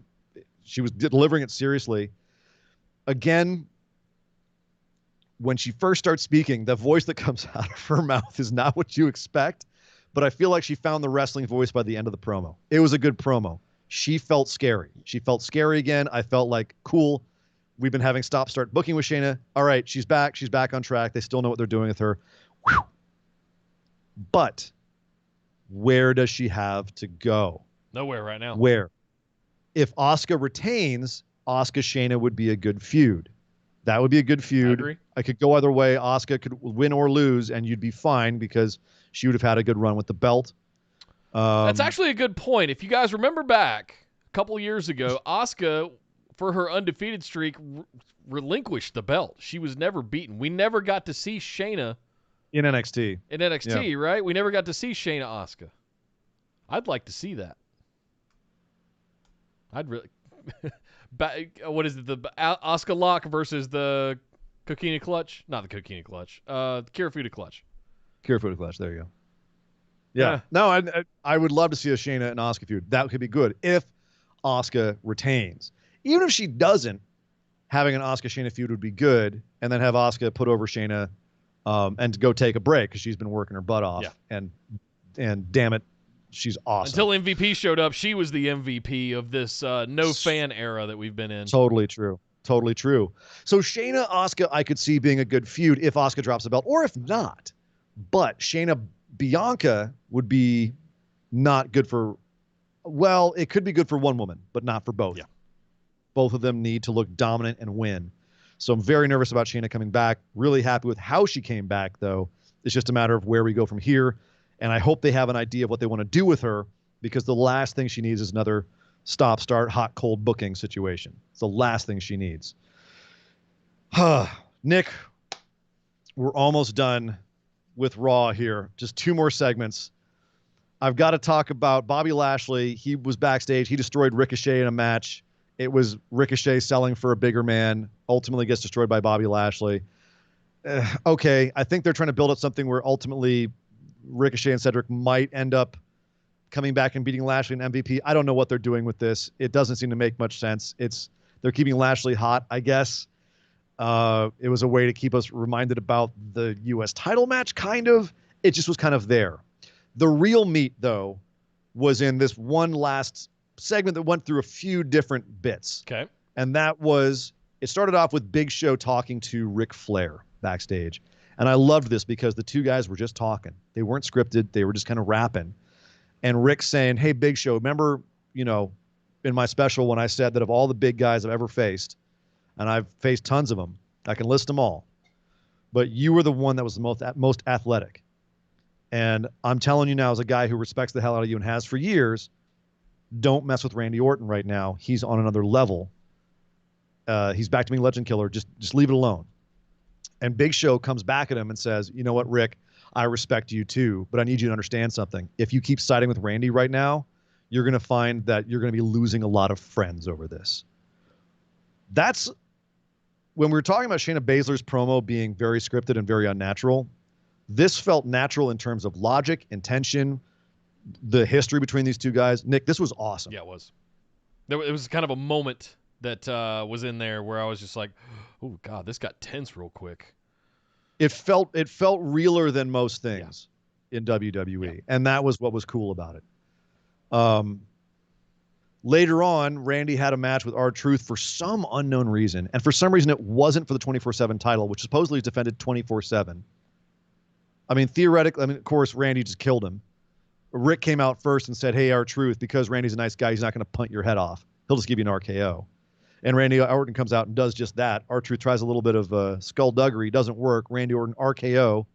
she was delivering it seriously. Again, when she first starts speaking, the voice that comes out of her mouth is not what you expect, but I feel like she found the wrestling voice by the end of the promo. It was a good promo. She felt scary. She felt scary again. I felt like, cool. We've been having stop-start booking with Shayna. All right, she's back. She's back on track. They still know what they're doing with her. Whew. But where does she have to go? Nowhere right now. Where? If Asuka retains, Asuka-Shayna would be a good feud. That would be a good feud. I agree. I could go either way. Asuka could win or lose, and you'd be fine because she would have had a good run with the belt. That's actually a good point. If you guys remember back a couple of years ago, Asuka, for her undefeated streak, relinquished the belt. She was never beaten. We never got to see Shayna in NXT. In NXT, right? We never got to see Shayna Asuka. I'd like to see that. I'd really... what is it? The Asuka lock versus the Coquina clutch? Not the Coquina clutch. Kirifuda clutch. Kirifuda clutch. There you go. Yeah. No, I would love to see a Shayna and Asuka feud. That could be good if Asuka retains. Even if she doesn't, having an Asuka Shayna feud would be good, and then have Asuka put over Shayna and go take a break because she's been working her butt off. Yeah. And damn it, she's awesome. Until MVP showed up, she was the MVP of this no fan era that we've been in. Totally true. Totally true. So Shayna Asuka, I could see being a good feud if Asuka drops the belt, or if not. But Shayna Bianca would be not good for. Well, it could be good for one woman, but not for both. Yeah. Both of them need to look dominant and win. So I'm very nervous about Shayna coming back. Really happy with how she came back, though. It's just a matter of where we go from here. And I hope they have an idea of what they want to do with her, because the last thing she needs is another stop-start, hot-cold booking situation. It's the last thing she needs. Nick, we're almost done with Raw here. Just 2 more segments. I've got to talk about Bobby Lashley. He was backstage. He destroyed Ricochet in a match. It was Ricochet selling for a bigger man, ultimately gets destroyed by Bobby Lashley. Okay, I think they're trying to build up something where ultimately Ricochet and Cedric might end up coming back and beating Lashley and MVP. I don't know what they're doing with this. It doesn't seem to make much sense. They're keeping Lashley hot, I guess. It was a way to keep us reminded about the U.S. title match, kind of. It just was kind of there. The real meat, though, was in this one last segment that went through a few different bits. Okay. And that was, it started off with Big Show talking to Ric Flair backstage. And I loved this because the two guys were just talking. They weren't scripted. They were just kind of rapping. And Rick saying, hey, Big Show, remember, in my special when I said that of all the big guys I've ever faced, and I've faced tons of them, I can list them all, but you were the one that was the most athletic. And I'm telling you now, as a guy who respects the hell out of you and has for years, don't mess with Randy Orton right now. He's on another level. He's back to being Legend Killer. Just leave it alone. And Big Show comes back at him and says, you know what, Rick, I respect you too, but I need you to understand something. If you keep siding with Randy right now, you're going to find that you're going to be losing a lot of friends over this. That's when we were talking about Shayna Baszler's promo being very scripted and very unnatural. This felt natural in terms of logic, intention, the history between these two guys. Nick, this was awesome. Yeah, it was. It was kind of a moment that was in there where I was just like, oh, God, this got tense real quick. It felt realer than most things in WWE, and that was what was cool about it. Later on, Randy had a match with R-Truth for some unknown reason, and for some reason it wasn't for the 24/7 title, which supposedly is defended 24/7. I mean, theoretically, of course, Randy just killed him. Rick came out first and said, hey, R-Truth, because Randy's a nice guy, he's not going to punt your head off. He'll just give you an RKO. And Randy Orton comes out and does just that. R-Truth tries a little bit of skullduggery. Doesn't work. Randy Orton RKO.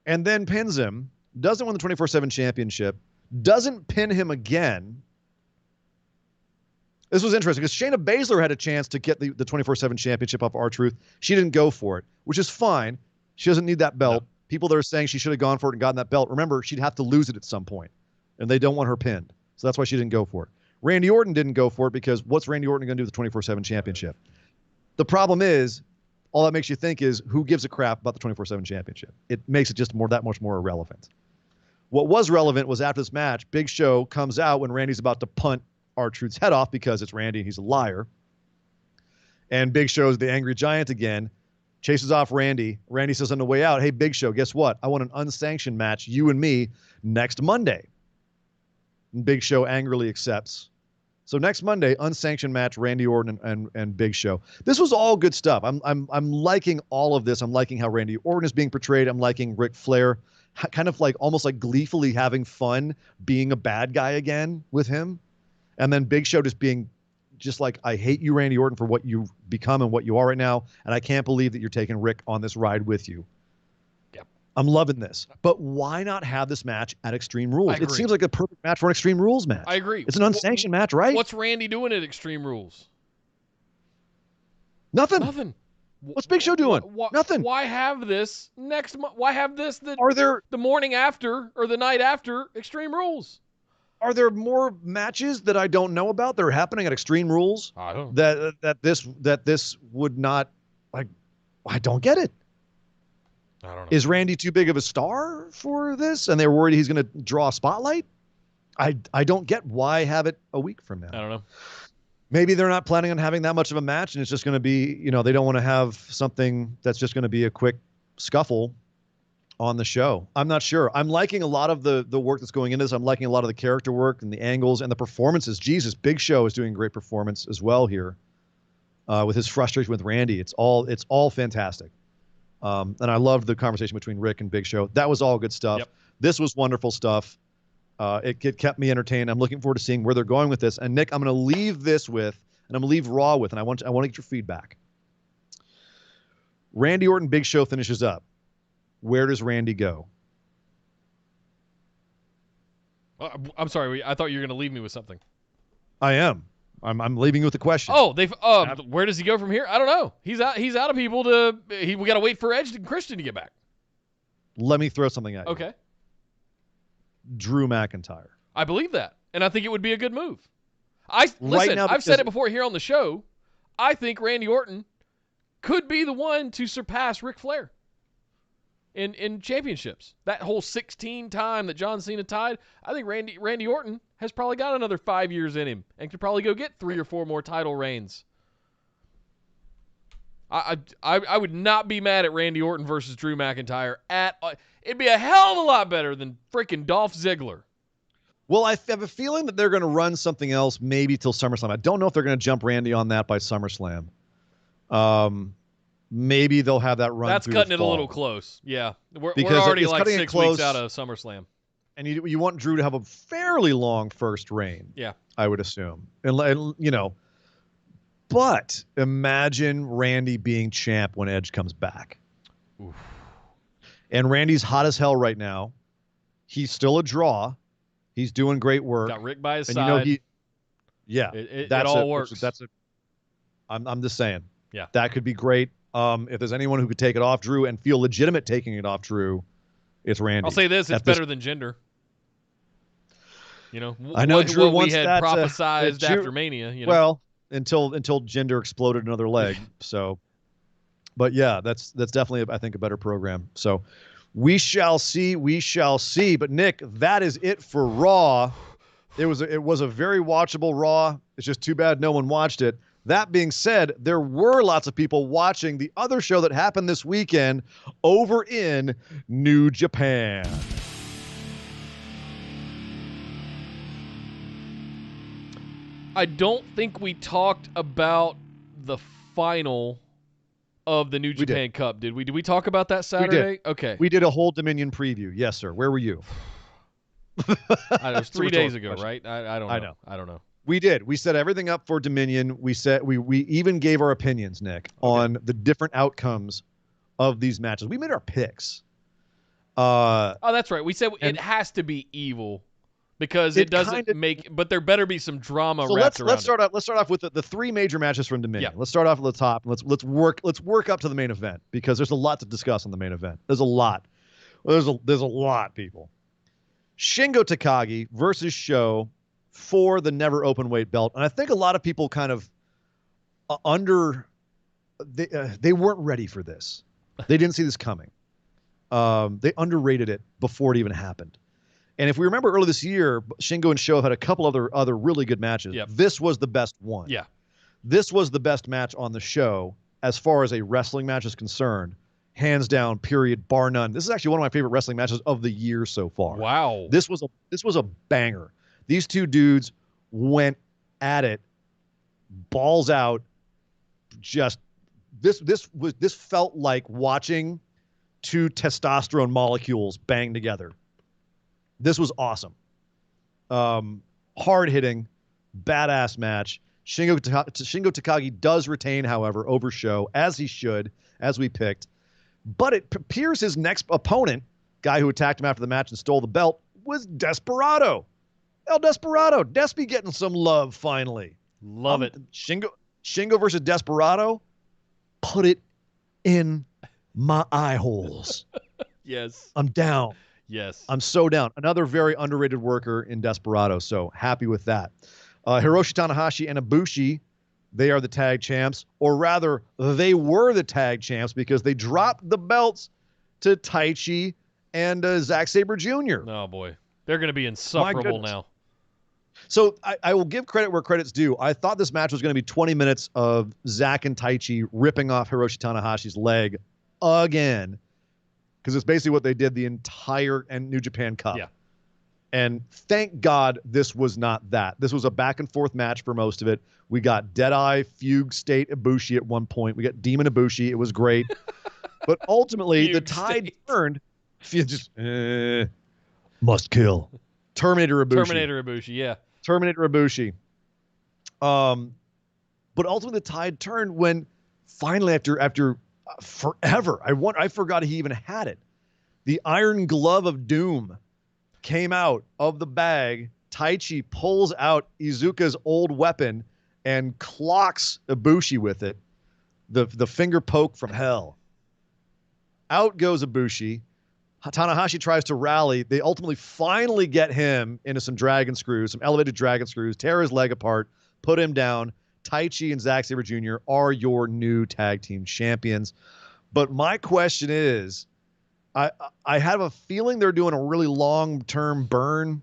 And then pins him. Doesn't win the 24/7 championship. Doesn't pin him again. This was interesting because Shayna Baszler had a chance to get the 24/7 championship off R-Truth. She didn't go for it, which is fine. She doesn't need that belt. No. People that are saying she should have gone for it and gotten that belt, remember, she'd have to lose it at some point. And they don't want her pinned. So that's why she didn't go for it. Randy Orton didn't go for it because what's Randy Orton going to do with the 24/7 championship? The problem is, all that makes you think is, who gives a crap about the 24/7 championship? It makes it just that much more irrelevant. What was relevant was after this match, Big Show comes out when Randy's about to punt R-Truth's head off because it's Randy and he's a liar. And Big Show's the angry giant again, chases off Randy. Randy says on the way out, hey, Big Show, guess what? I want an unsanctioned match, you and me, next Monday. And Big Show angrily accepts. So next Monday, unsanctioned match, Randy Orton and Big Show. This was all good stuff. I'm liking all of this. I'm liking how Randy Orton is being portrayed. I'm liking Ric Flair kind of like almost like gleefully having fun being a bad guy again with him. And then Big Show just being just like, I hate you, Randy Orton, for what you've become and what you are right now. And I can't believe that you're taking Rick on this ride with you. Yep. I'm loving this. But why not have this match at Extreme Rules? It seems like a perfect match for an Extreme Rules match. I agree. It's an unsanctioned match, right? What's Randy doing at Extreme Rules? Nothing. What's Big Show doing? Nothing. Why have this next month? Why have this the morning after or the night after Extreme Rules? Are there more matches that I don't know about that are happening at Extreme Rules? I don't. That this would not, like, I don't get it. I don't know. Is Randy too big of a star for this, and they're worried he's going to draw a spotlight? I don't get why have it a week from now. I don't know. Maybe they're not planning on having that much of a match, and it's just going to be, they don't want to have something that's just going to be a quick scuffle on the show. I'm not sure. I'm liking a lot of the work that's going into this. I'm liking a lot of the character work and the angles and the performances. Jesus, Big Show is doing a great performance as well here with his frustration with Randy. It's all fantastic. And I loved the conversation between Rick and Big Show. That was all good stuff. Yep. This was wonderful stuff. It kept me entertained. I'm looking forward to seeing where they're going with this. And Nick, I'm going to leave this with, and I'm going to leave Raw with, and I want to get your feedback. Randy Orton, Big Show finishes up. Where does Randy go? I'm sorry. I thought you were going to leave me with something. I am. I'm leaving you with the question. Oh, where does he go from here? I don't know. He's out of people we got to wait for Edge and Christian to get back. Let me throw something at you. Okay. Drew McIntyre. I believe that, and I think it would be a good move. Right now, I've said it before here on the show. I think Randy Orton could be the one to surpass Ric Flair in championships. That whole 16 time that John Cena tied, I think Randy Orton has probably got another 5 years in him and could probably go get 3 or 4 more title reigns. I would not be mad at Randy Orton versus Drew McIntyre it'd be a hell of a lot better than freaking Dolph Ziggler. Well, I have a feeling that they're going to run something else maybe till SummerSlam. I don't know if they're going to jump Randy on that by SummerSlam. Maybe they'll have that run. That's through cutting the it a fall. little close. Yeah, we're Because already it's like cutting it 6 close. weeks out of SummerSlam. And you want Drew to have a fairly long first reign. Yeah, I would assume. And but imagine Randy being champ when Edge comes back. Oof. And Randy's hot as hell right now. He's still a draw. He's doing great work. Got Rick by his and side. It all works. I'm just saying. Yeah, that could be great. If there's anyone who could take it off Drew and feel legitimate taking it off Drew, it's Randy. I'll say this: it's better than Jinder. I know Drew what wants we had that, prophesized after Mania. Well, until Jinder exploded another leg. So, but yeah, that's definitely I think a better program. So, we shall see. But Nick, that is it for Raw. It was a very watchable Raw. It's just too bad no one watched it. That being said, there were lots of people watching the other show that happened this weekend over in New Japan. I don't think we talked about the final of the New Japan Cup, did we? Did we talk about that Saturday? We did. Okay. We did a whole Dominion preview. Yes, sir. Where were you? It was 3 days ago, right? I don't know. I know. don't know. We did. We set everything up for Dominion. We even gave our opinions, Nick, on the different outcomes of these matches. We made our picks. Oh, that's right. We said it has to be evil because it doesn't but there better be some drama wrapped around let's start off with the 3 major matches from Dominion. Yeah. Let's start off at the top. Let's work up to the main event because there's a lot to discuss on the main event. There's a lot. There's a lot, people. Shingo Takagi versus Sho for the never open weight belt. And I think a lot of people kind of they weren't ready for this. They didn't see this coming. They underrated it before it even happened. And if we remember earlier this year, Shingo and Sho have had a couple other really good matches. Yep. This was the best one. Yeah. This was the best match on the show as far as a wrestling match is concerned. Hands down, period, bar none. This is actually one of my favorite wrestling matches of the year so far. Wow. This was a banger. These two dudes went at it, balls out. Just this felt like watching 2 testosterone molecules bang together. This was awesome. Hard hitting, badass match. Shingo Takagi does retain, however, over Sho, as he should, as we picked. But it appears his next opponent, guy who attacked him after the match and stole the belt, was Desperado. El Desperado. Despy getting some love finally. Love it. Shingo versus Desperado. Put it in my eye holes. Yes. I'm down. Yes. I'm so down. Another very underrated worker in Desperado. So happy with that. Hiroshi Tanahashi and Ibushi, they are the tag champs, or rather, they were the tag champs because they dropped the belts to Taichi and Zack Sabre Jr. Oh, boy. They're going to be insufferable now. So I will give credit where credit's due. I thought this match was going to be 20 minutes of Zack and Taichi ripping off Hiroshi Tanahashi's leg again, because it's basically what they did the entire New Japan Cup. Yeah. And thank God this was not that. This was a back and forth match for most of it. We got Deadeye, Fugue State, Ibushi at one point. We got Demon Ibushi. It was great. But ultimately, the tide turned. Just must kill. Terminator Ibushi. Terminator Ibushi, yeah. Terminator Ibushi. But ultimately, the tide turned when finally, after forever, I forgot he even had it. The Iron Glove of Doom came out of the bag. Taichi pulls out Iizuka's old weapon and clocks Ibushi with it. The finger poke from hell. Out goes Ibushi. Tanahashi tries to rally. They ultimately finally get him into some dragon screws, some elevated dragon screws, tear his leg apart, put him down. Taichi and Zack Sabre Jr. are your new tag team champions. But my question is, I have a feeling they're doing a really long-term burn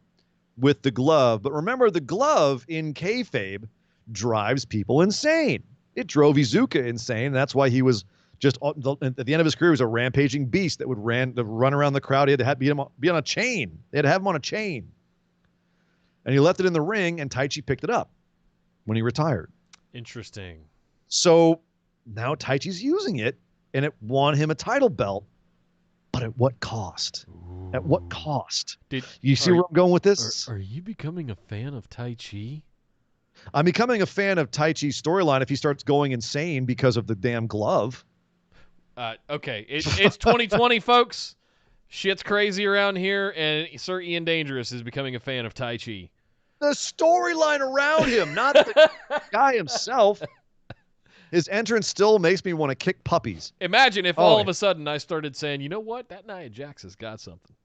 with the glove. But remember, the glove in kayfabe drives people insane. It drove Iizuka insane. That's why he was just at the end of his career, he was a rampaging beast that would run around the crowd. He had to be on a chain. They had to have him on a chain. And he left it in the ring, and Taichi picked it up when he retired. Interesting. So now Taichi's using it, and it won him a title belt. But at what cost? Ooh. At what cost? You see where I'm going with this? Are you becoming a fan of Taichi? I'm becoming a fan of Taichi's storyline if he starts going insane because of the damn glove. Okay, it's 2020, folks. Shit's crazy around here, and Sir Ian Dangerous is becoming a fan of Taichi. The storyline around him, not the guy himself. His entrance still makes me want to kick puppies. Imagine if all of a sudden I started saying, you know what? That Nia Jax has got something.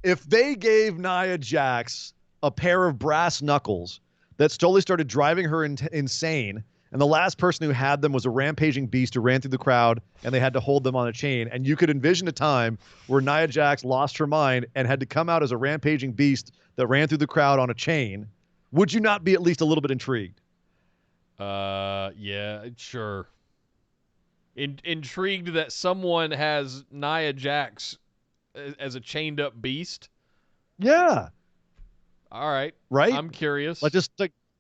If they gave Nia Jax a pair of brass knuckles that slowly started driving her insane, and the last person who had them was a rampaging beast who ran through the crowd, and they had to hold them on a chain, and you could envision a time where Nia Jax lost her mind and had to come out as a rampaging beast that ran through the crowd on a chain, would you not be at least a little bit intrigued? Yeah, sure. Intrigued that someone has Nia Jax as a chained up beast? Yeah. All right. Right? I'm curious.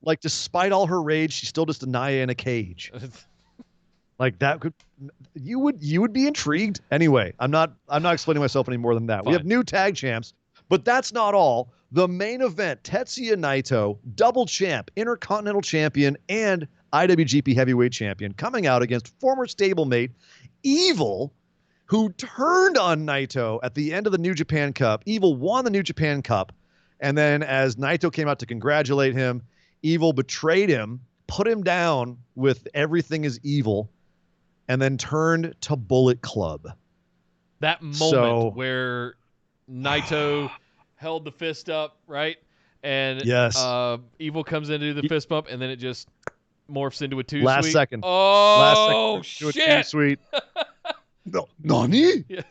Like despite all her rage, she's still just a Nia in a cage. Like that could you would be intrigued. Anyway, I'm not explaining myself any more than that. Fine. We have new tag champs, but that's not all. The main event, Tetsuya Naito, double champ, Intercontinental Champion, and IWGP Heavyweight Champion, coming out against former stablemate Evil, who turned on Naito at the end of the New Japan Cup. Evil won the New Japan Cup, and then as Naito came out to congratulate him, Evil betrayed him, put him down with everything is evil, and then turned to Bullet Club. That moment where Naito held the fist up, right? And yes. Evil comes in to do the fist bump, and then it just morphs into a two-sweet. Last second. Oh, shit. A two-sweet. No, Nani? Yeah.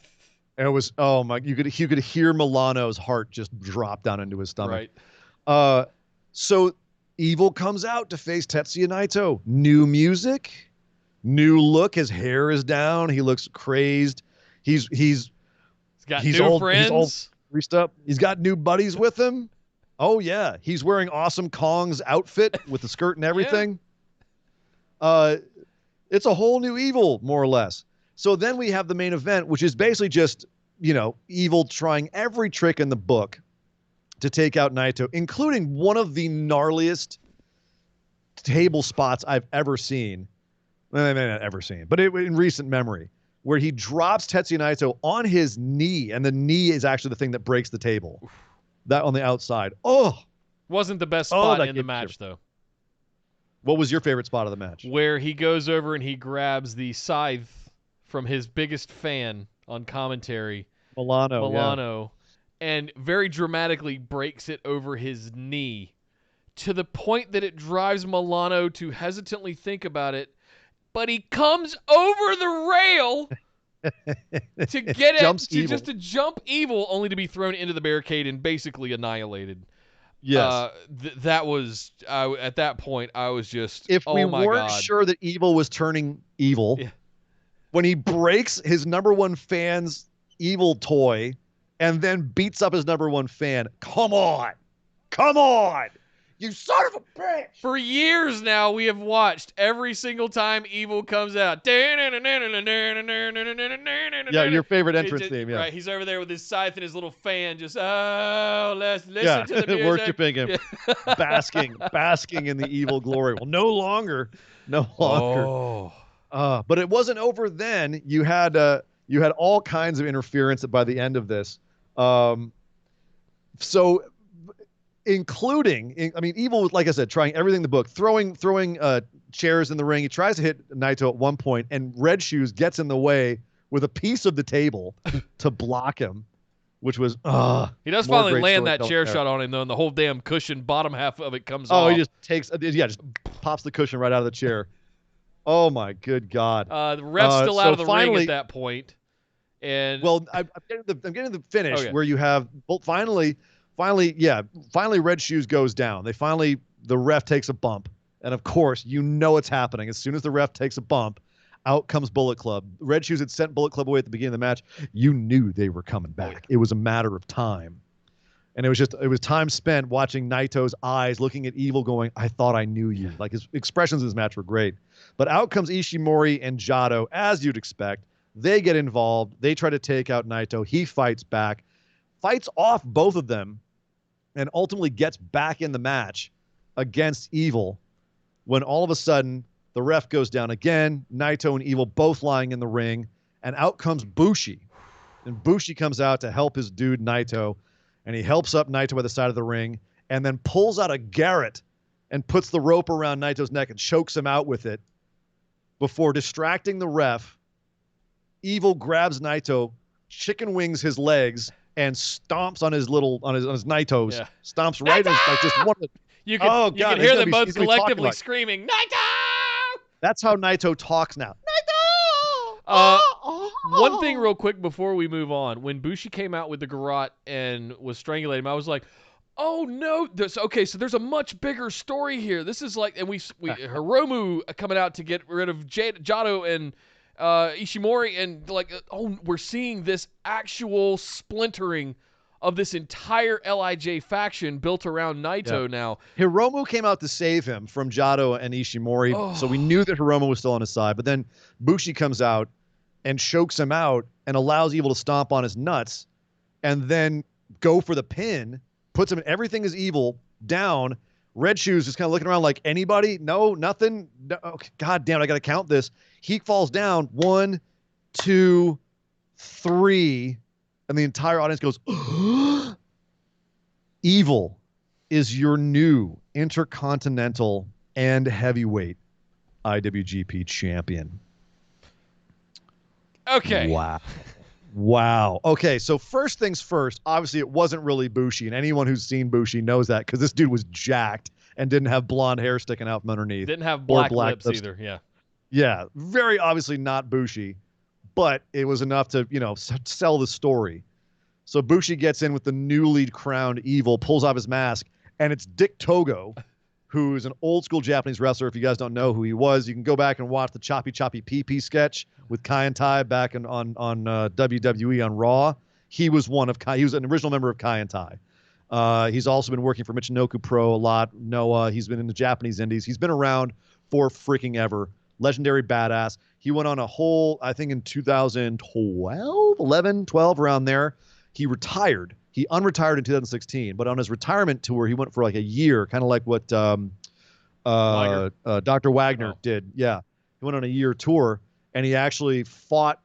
And it was, oh my, you could hear Milano's heart just drop down into his stomach. Right. So Evil comes out to face Tetsuya Naito. New music, new look. His hair is down. He looks crazed. He's got new friends. He's all greased up. He's got new buddies with him. Oh yeah, he's wearing Awesome Kong's outfit with the skirt and everything. Yeah. It's a whole new Evil, more or less. So then we have the main event, which is basically just, Evil trying every trick in the book to take out Naito, including one of the gnarliest table spots I've ever seen. Well, not ever seen, but in recent memory, where he drops Tetsuya Naito on his knee, and the knee is actually the thing that breaks the table. That on the outside. Oh! Wasn't the best spot in the match, though. What was your favorite spot of the match? Where he goes over and he grabs the scythe from his biggest fan on commentary, Milano, and very dramatically breaks it over his knee to the point that it drives Milano to hesitantly think about it but he comes over the rail to get Jumps it, Evil. just to jump Evil, only to be thrown into the barricade and basically annihilated. Yes. That was at that point I was just, If we oh my weren't God. sure that Evil was turning evil, Yeah. when he breaks his number one fan's evil toy and then beats up his number one fan, come on, you son of a bitch! For years now, we have watched every single time Evil comes out. Yeah, your favorite entrance theme, yeah. Right, he's over there with his scythe and his little fan, just let's listen to the music. Worshiping him, basking in the evil glory. Well, no longer. Oh. But it wasn't over then. You had all kinds of interference by the end of this. So including, I mean, Evil was, like I said, trying everything in the book, throwing chairs in the ring. He tries to hit Naito at one point, and Red Shoes gets in the way with a piece of the table to block him, which was he does finally land that chair shot on him, though, and the whole damn cushion, bottom half of it comes off. He just just pops the cushion right out of the chair. Oh my good God. The ref's still out of the ring at that point. And well, I'm getting to the finish where you have finally Red Shoes goes down. The ref takes a bump, and of course it's happening. As soon as the ref takes a bump, out comes Bullet Club. Red Shoes had sent Bullet Club away at the beginning of the match. You knew they were coming back. It was a matter of time. And it was time spent watching Naito's eyes looking at Evil going, I thought I knew you. Like, his expressions in this match were great. But out comes Ishimori and Jado, as you'd expect. They get involved. They try to take out Naito. He fights back, fights off both of them, and ultimately gets back in the match against Evil when all of a sudden the ref goes down again. Naito and Evil both lying in the ring, and out comes Bushi. And Bushi comes out to help his dude Naito, and he helps up Naito by the side of the ring and then pulls out a Garrett and puts the rope around Naito's neck and chokes him out with it before distracting the ref. Evil grabs Naito, chicken wings his legs, and stomps on his Naito's. Yeah. Stomps right in like just one. You can hear them both collectively screaming, Naito! That's how Naito talks now. One thing real quick before we move on. When Bushi came out with the garrote and was strangulating him, I was like, oh no, so there's a much bigger story here. This is like, and we Hiromu coming out to get rid of Jado and Ishimori, and like, we're seeing this actual splintering of this entire LIJ faction built around Naito now. Hiromu came out to save him from Jado and Ishimori, so we knew that Hiromu was still on his side. But then Bushi comes out and chokes him out and allows Evil to stomp on his nuts and then go for the pin, puts him in everything is Evil down. Red Shoes just kind of looking around like, anybody? No, nothing? No. Okay, God damn it, I got to count this. He falls down. 1, 2, 3. And the entire audience goes, Evil is your new Intercontinental and Heavyweight IWGP champion. Okay. Wow. Okay, so first things first, obviously it wasn't really Bushi, and anyone who's seen Bushi knows that because this dude was jacked and didn't have blonde hair sticking out from underneath. Didn't have black lips either, yeah. Yeah, very obviously not Bushi, but it was enough to, sell the story. So Bushi gets in with the newly crowned Evil, pulls off his mask, and it's Dick Togo, who's an old school Japanese wrestler. If you guys don't know who he was, you can go back and watch the Choppy Choppy Pee sketch with Kai and Tai back on WWE on Raw. He was he was an original member of Kai and Tai. He's also been working for Michinoku Pro a lot. Noah, he's been in the Japanese indies. He's been around for freaking ever. Legendary badass. He went on a whole, I think in 2012, 11, 12, around there. He retired. He unretired in 2016, but on his retirement tour, he went for like a year, kind of like what Dr. Wagner did. Yeah. He went on a year tour, and he actually fought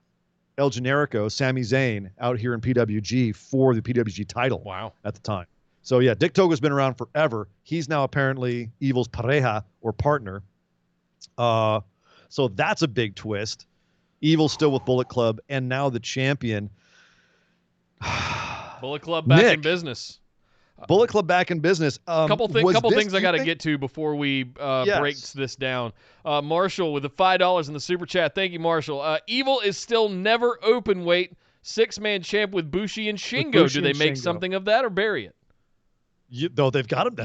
El Generico, Sami Zayn, out here in PWG for the PWG title. Wow. At the time. So, yeah, Dick Togo's been around forever. He's now apparently Evil's pareja or partner. So that's a big twist. Evil's still with Bullet Club, and now the champion. Bullet Club back in business. Bullet Club back in business. Couple things I got to think- get to before we Yes. break this down. Marshall with the $5 in the super chat. Thank you, Marshall. Evil is still never open weight. 6-man champ with Bushi and Shingo. Bushi Do they and make Shingo. something of that or bury it? Though they've got him.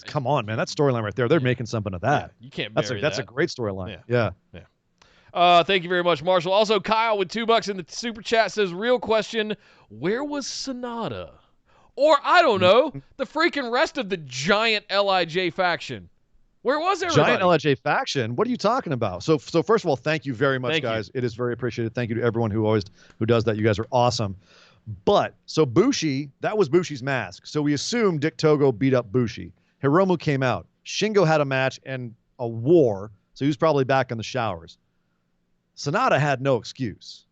Come on, man. That storyline right there. They're making something of that. You can't bury That's a that. great storyline. Yeah. Thank you very much, Marshall. Also, Kyle with $2 in the super chat says, real question, where was Sonata? Or, I don't know, the freaking rest of the giant LIJ faction. Where was everybody? Giant LIJ faction. What are you talking about? So first of all, thank you very much, guys. It is very appreciated. Thank you to everyone who does that. You guys are awesome. But so Bushi, that was Bushi's mask. So we assumed Dick Togo beat up Bushi. Hiromu came out. Shingo had a match and a war, so he was probably back in the showers. Sonata had no excuse.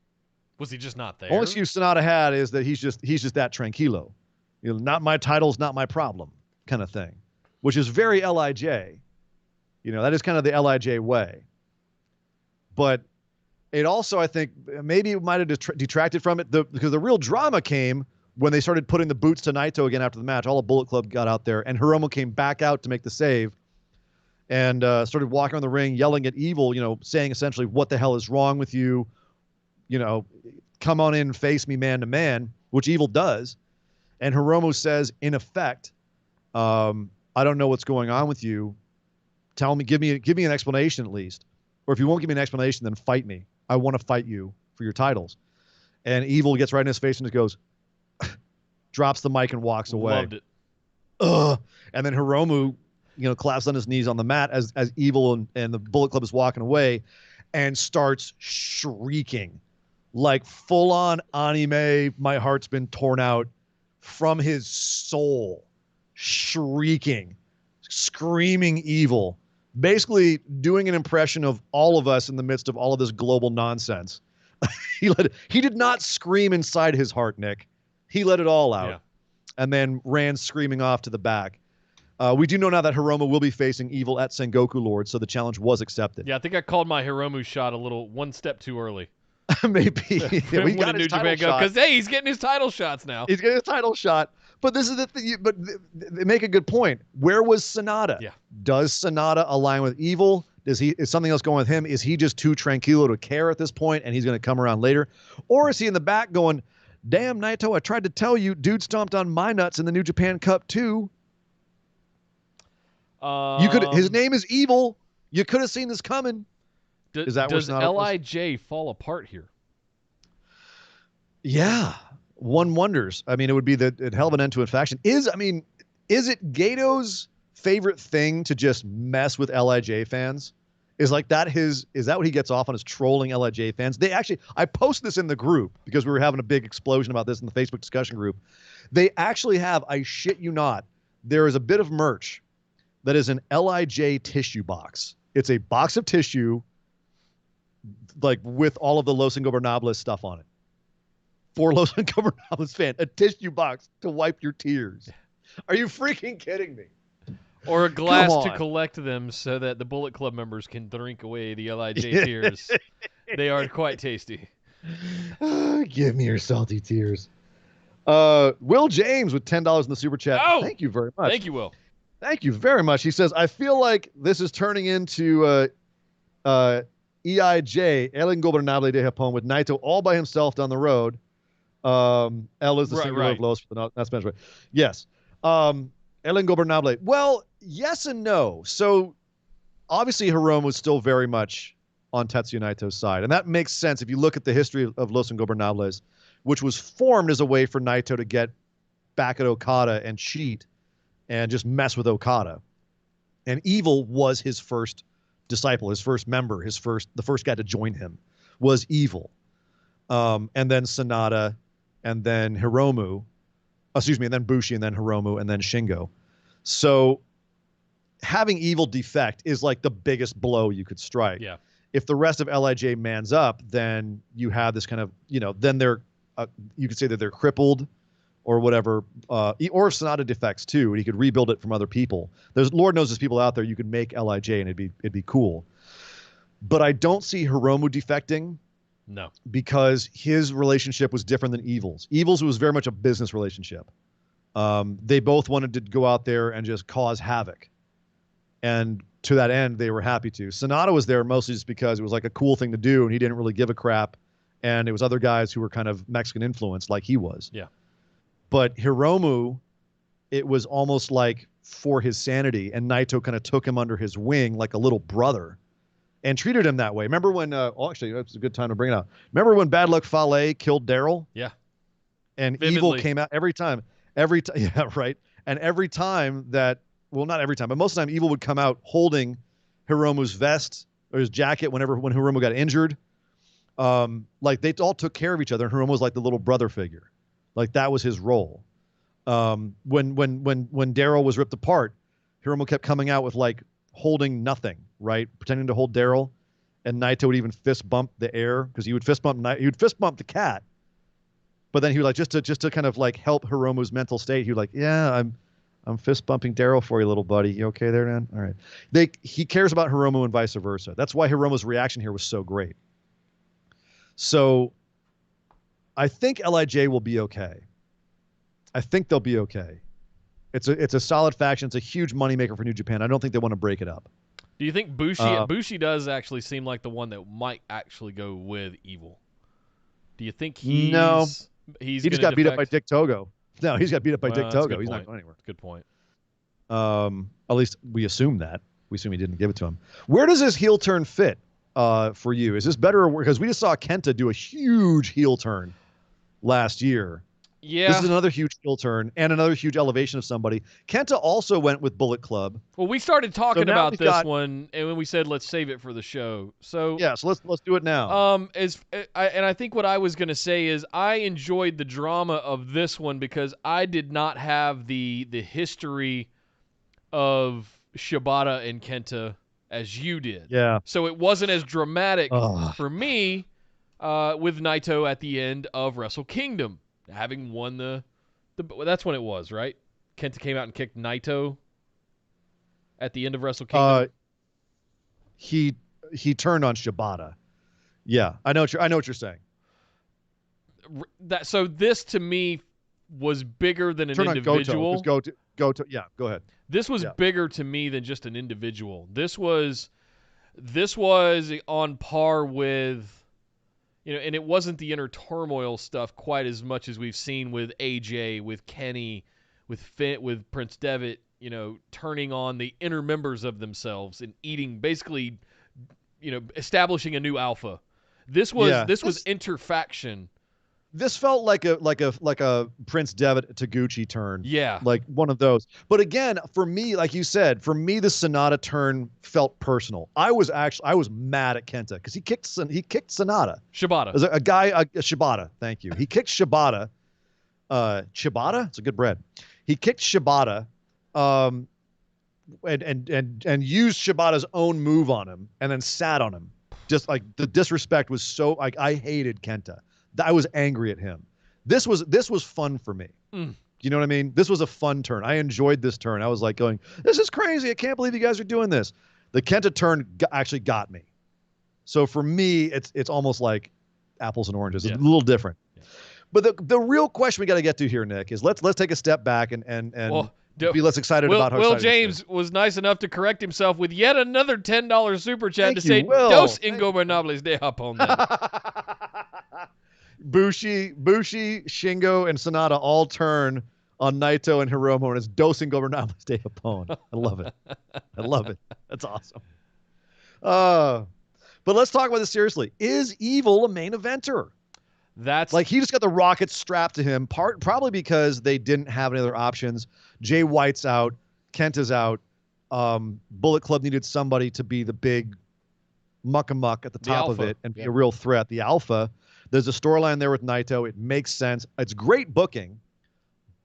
Was he just not there? Only excuse Sonata had is that he's just that tranquilo. Not my titles, not my problem kind of thing, which is very LIJ. That is kind of the LIJ way. But it also, I think, maybe it might have detracted from it because the real drama came when they started putting the boots to Naito again after the match. All the Bullet Club got out there, and Hiromu came back out to make the save and started walking around the ring, yelling at Evil, saying essentially, what the hell is wrong with you? Come on in and face me man to man, which Evil does. And Hiromu says, in effect, I don't know what's going on with you. Tell me, give me an explanation at least. Or if you won't give me an explanation, then fight me. I want to fight you for your titles. And Evil gets right in his face and just goes, drops the mic and walks away. Loved it. Ugh. And then Hiromu, collapses on his knees on the mat as Evil and the Bullet Club is walking away and starts shrieking like full-on anime, my heart's been torn out from his soul, shrieking, screaming evil, basically doing an impression of all of us in the midst of all of this global nonsense. He did not scream inside his heart, Nick. He let it all out and then ran screaming off to the back. We do know now that Hiromu will be facing Evil at Sengoku Lord, so the challenge was accepted. Yeah, I think I called my Hiromu shot one step too early. Maybe. Yeah, we got New his title Japan shot. because hey, he's getting his title shots now. He's getting his title shot. But this is the thing. But they make a good point. Where was Sonata? Yeah. Does Sonata align with Evil? Is something else going with him? Is he just too tranquilo to care at this point, and he's going to come around later? Or is he in the back going, damn, Naito, I tried to tell you, dude stomped on my nuts in the New Japan Cup too. His name is Evil. You could have seen this coming. Is that does where Sonata was? LIJ fall apart here? Yeah. One wonders. I mean, it would be the hell of an end to a faction. Is it Gato's favorite thing to just mess with LIJ fans? Is that what he gets off on, is trolling LIJ fans? I posted this in the group because we were having a big explosion about this in the Facebook discussion group. They actually have, I shit you not, there is a bit of merch that is an LIJ tissue box. It's a box of tissue, like with all of the Los Ingobernables stuff on it. For Los Ingobernables fan, a tissue box to wipe your tears. Are you freaking kidding me? Or a glass to collect them so that the Bullet Club members can drink away the LIJ tears. They are quite tasty. Give me your salty tears. Will James with $10 in the super chat. Oh, thank you very much. Thank you, Will. Thank you very much. He says, I feel like this is turning into EIJ, El Ingobernable de Japón, with Naito all by himself down the road. El is the singular of Los, not Spanish. Right? Yes. El Ingobernable. Well, yes and no. So obviously Hiromu was still very much on Tetsuya Naito's side. And that makes sense if you look at the history of Los Ingobernables, which was formed as a way for Naito to get back at Okada and cheat and just mess with Okada. And Evil was his first disciple, his first member, the first guy to join him was Evil. And then Sonata, and then Hiromu, and then Bushi, and then Hiromu, and then Shingo. So having Evil defect is like the biggest blow you could strike. Yeah. If the rest of LIJ mans up, then you have this kind of, then they're, you could say that they're crippled or whatever, or if Sonata defects too, and he could rebuild it from other people. Lord knows there's people out there you could make LIJ and it'd be cool. But I don't see Hiromu defecting. No. Because his relationship was different than Evil's. Evil's was very much a business relationship. They both wanted to go out there and just cause havoc. And to that end, they were happy to. Sonata was there mostly just because it was like a cool thing to do, and he didn't really give a crap. And it was other guys who were kind of Mexican influenced like he was. Yeah. But Hiromu, it was almost like for his sanity, and Naito kind of took him under his wing like a little brother and treated him that way. Remember when, actually, that's a good time to bring it up. Remember when Bad Luck Fale killed Daryl? Yeah. And Vividly. Evil came out every time. Yeah, right. And every time that, well, not every time, but most of the time, Evil would come out holding Hiromu's vest or his jacket when Hiromu got injured. Like they all took care of each other, and Hiromu was like the little brother figure. Like that was his role. When Daryl was ripped apart, Hiromu kept coming out with like holding nothing, right? Pretending to hold Daryl, and Naito would even fist bump the air because he would fist bump the cat. But then he would like just to kind of like help Hiromu's mental state. He would like, yeah, I'm fist bumping Daryl for you, little buddy. You okay there, man? All right. He cares about Hiromu and vice versa. That's why Hiromu's reaction here was so great. So I think LIJ will be okay. I think they'll be okay. It's a solid faction. It's a huge moneymaker for New Japan. I don't think they want to break it up. Do you think Bushi does actually seem like the one that might actually go with Evil? Do you think he just got beat up by Dick Togo. No, he's got beat up by Dick Togo. He's not going anywhere. Good point. At least we assume that. We assume he didn't give it to him. Where does his heel turn fit for you? Is this better? Because we just saw Kenta do a huge heel turn last year. Yeah. This is another huge heel turn and another huge elevation of somebody. Kenta also went with Bullet Club. Well, we started talking about this one, and when we said let's save it for the show. So yeah, so let's do it now. I think what I was going to say is I enjoyed the drama of this one because I did not have the history of Shibata and Kenta as you did. Yeah. So it wasn't as dramatic for me with Naito at the end of Wrestle Kingdom. Having won the that's when it was, right? Kenta came out and kicked Naito at the end of Wrestle Kingdom. He turned on Shibata. Yeah, I know what you're saying. So this to me was bigger than an individual. Go ahead. This was bigger to me than just an individual. This was on par with, and it wasn't the inner turmoil stuff quite as much as we've seen with AJ, with Kenny, with Finn, with Prince Devitt, turning on the inner members of themselves and eating, basically, establishing a new alpha. This was interfaction. This felt like a Prince Devitt Taguchi turn. Yeah. Like one of those. But again, for me, like you said, the Sonata turn felt personal. I was mad at Kenta because he kicked Sonata. Shibata. As a guy, Shibata, thank you. He kicked Shibata. Shibata? It's a good bread. He kicked Shibata and used Shibata's own move on him and then sat on him. Just like the disrespect was so, like, I hated Kenta. I was angry at him. This was fun for me. You know what I mean? This was a fun turn. I enjoyed this turn. I was like going, this is crazy. I can't believe you guys are doing this. The Kenta turn actually got me. So for me, it's almost like apples and oranges. It's a little different. Yeah. But the real question we got to get to here, Nick, is let's take a step back and be less excited about how Will James was nice enough to correct himself with yet another $10 super chat say, Will. Dos ingobernables de Japón. Bushi, Shingo, and Sonata all turn on Naito and Hiromu, and it's Dos Ingobernables de Japón. I love it. That's awesome. But let's talk about this seriously. Is Evil a main eventer? That's like he just got the rocket strapped to him, probably because they didn't have any other options. Jay White's out, Kenta's out. Bullet Club needed somebody to be the big muck-a-muck at the top of it and be a real threat. The alpha. There's a storyline there with Naito. It makes sense. It's great booking.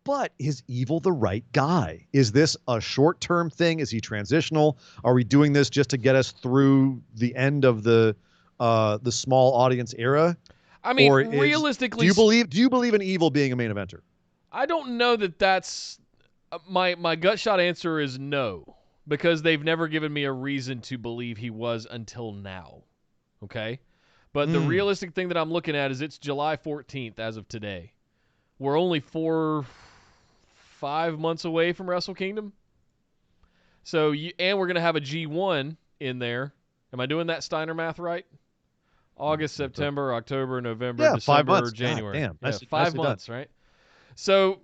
But is Evil the right guy? Is this a short-term thing? Is he transitional? Are we doing this just to get us through the end of the small audience era? I mean, realistically, do you believe in Evil being a main eventer? I don't know that's my gut shot answer is no, because they've never given me a reason to believe he was until now. Okay? But the realistic thing that I'm looking at is it's July 14th as of today. We're only 5 months away from Wrestle Kingdom. So and we're going to have a G1 in there. Am I doing that Steiner math right? August, September, October, November, Yeah, December, 5 months. January. God, damn. Yeah, 5 months, right? So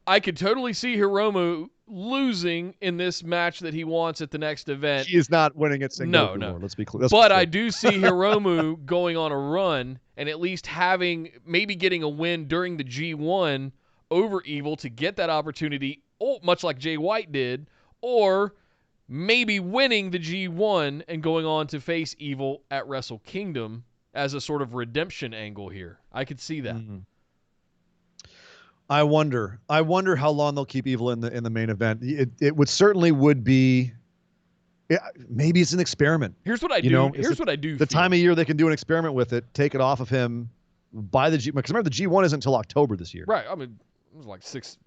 I could totally see Hiromu losing in this match that he wants at the next event. He is not winning at Sengoku No. War. Let's be clear. But I do see Hiromu going on a run and at least maybe getting a win during the G1 over Evil to get that opportunity, much like Jay White did, or maybe winning the G1 and going on to face Evil at Wrestle Kingdom as a sort of redemption angle here. I could see that. Mm-hmm. I wonder how long they'll keep Evil in the main event. It would be. Maybe it's an experiment. Here's what I do. Here's what I do. The time of year they can do an experiment with it, take it off of him by the G. Because remember the G1 isn't until October this year. Right. I mean, it was like 6.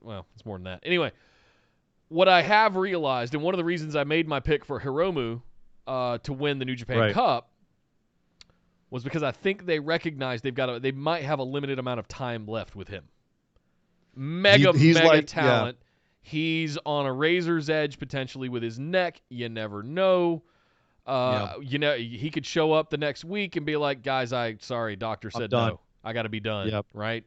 Well, it's more than that. Anyway. What I have realized, and one of the reasons I made my pick for Hiromu to win the New Japan Cup, was because I think they recognize they might have a limited amount of time left with him. Mega talent. Yeah. He's on a razor's edge potentially with his neck. You never know. He could show up the next week and be like, guys, sorry, doctor said no. I got to be done. Yep. Right?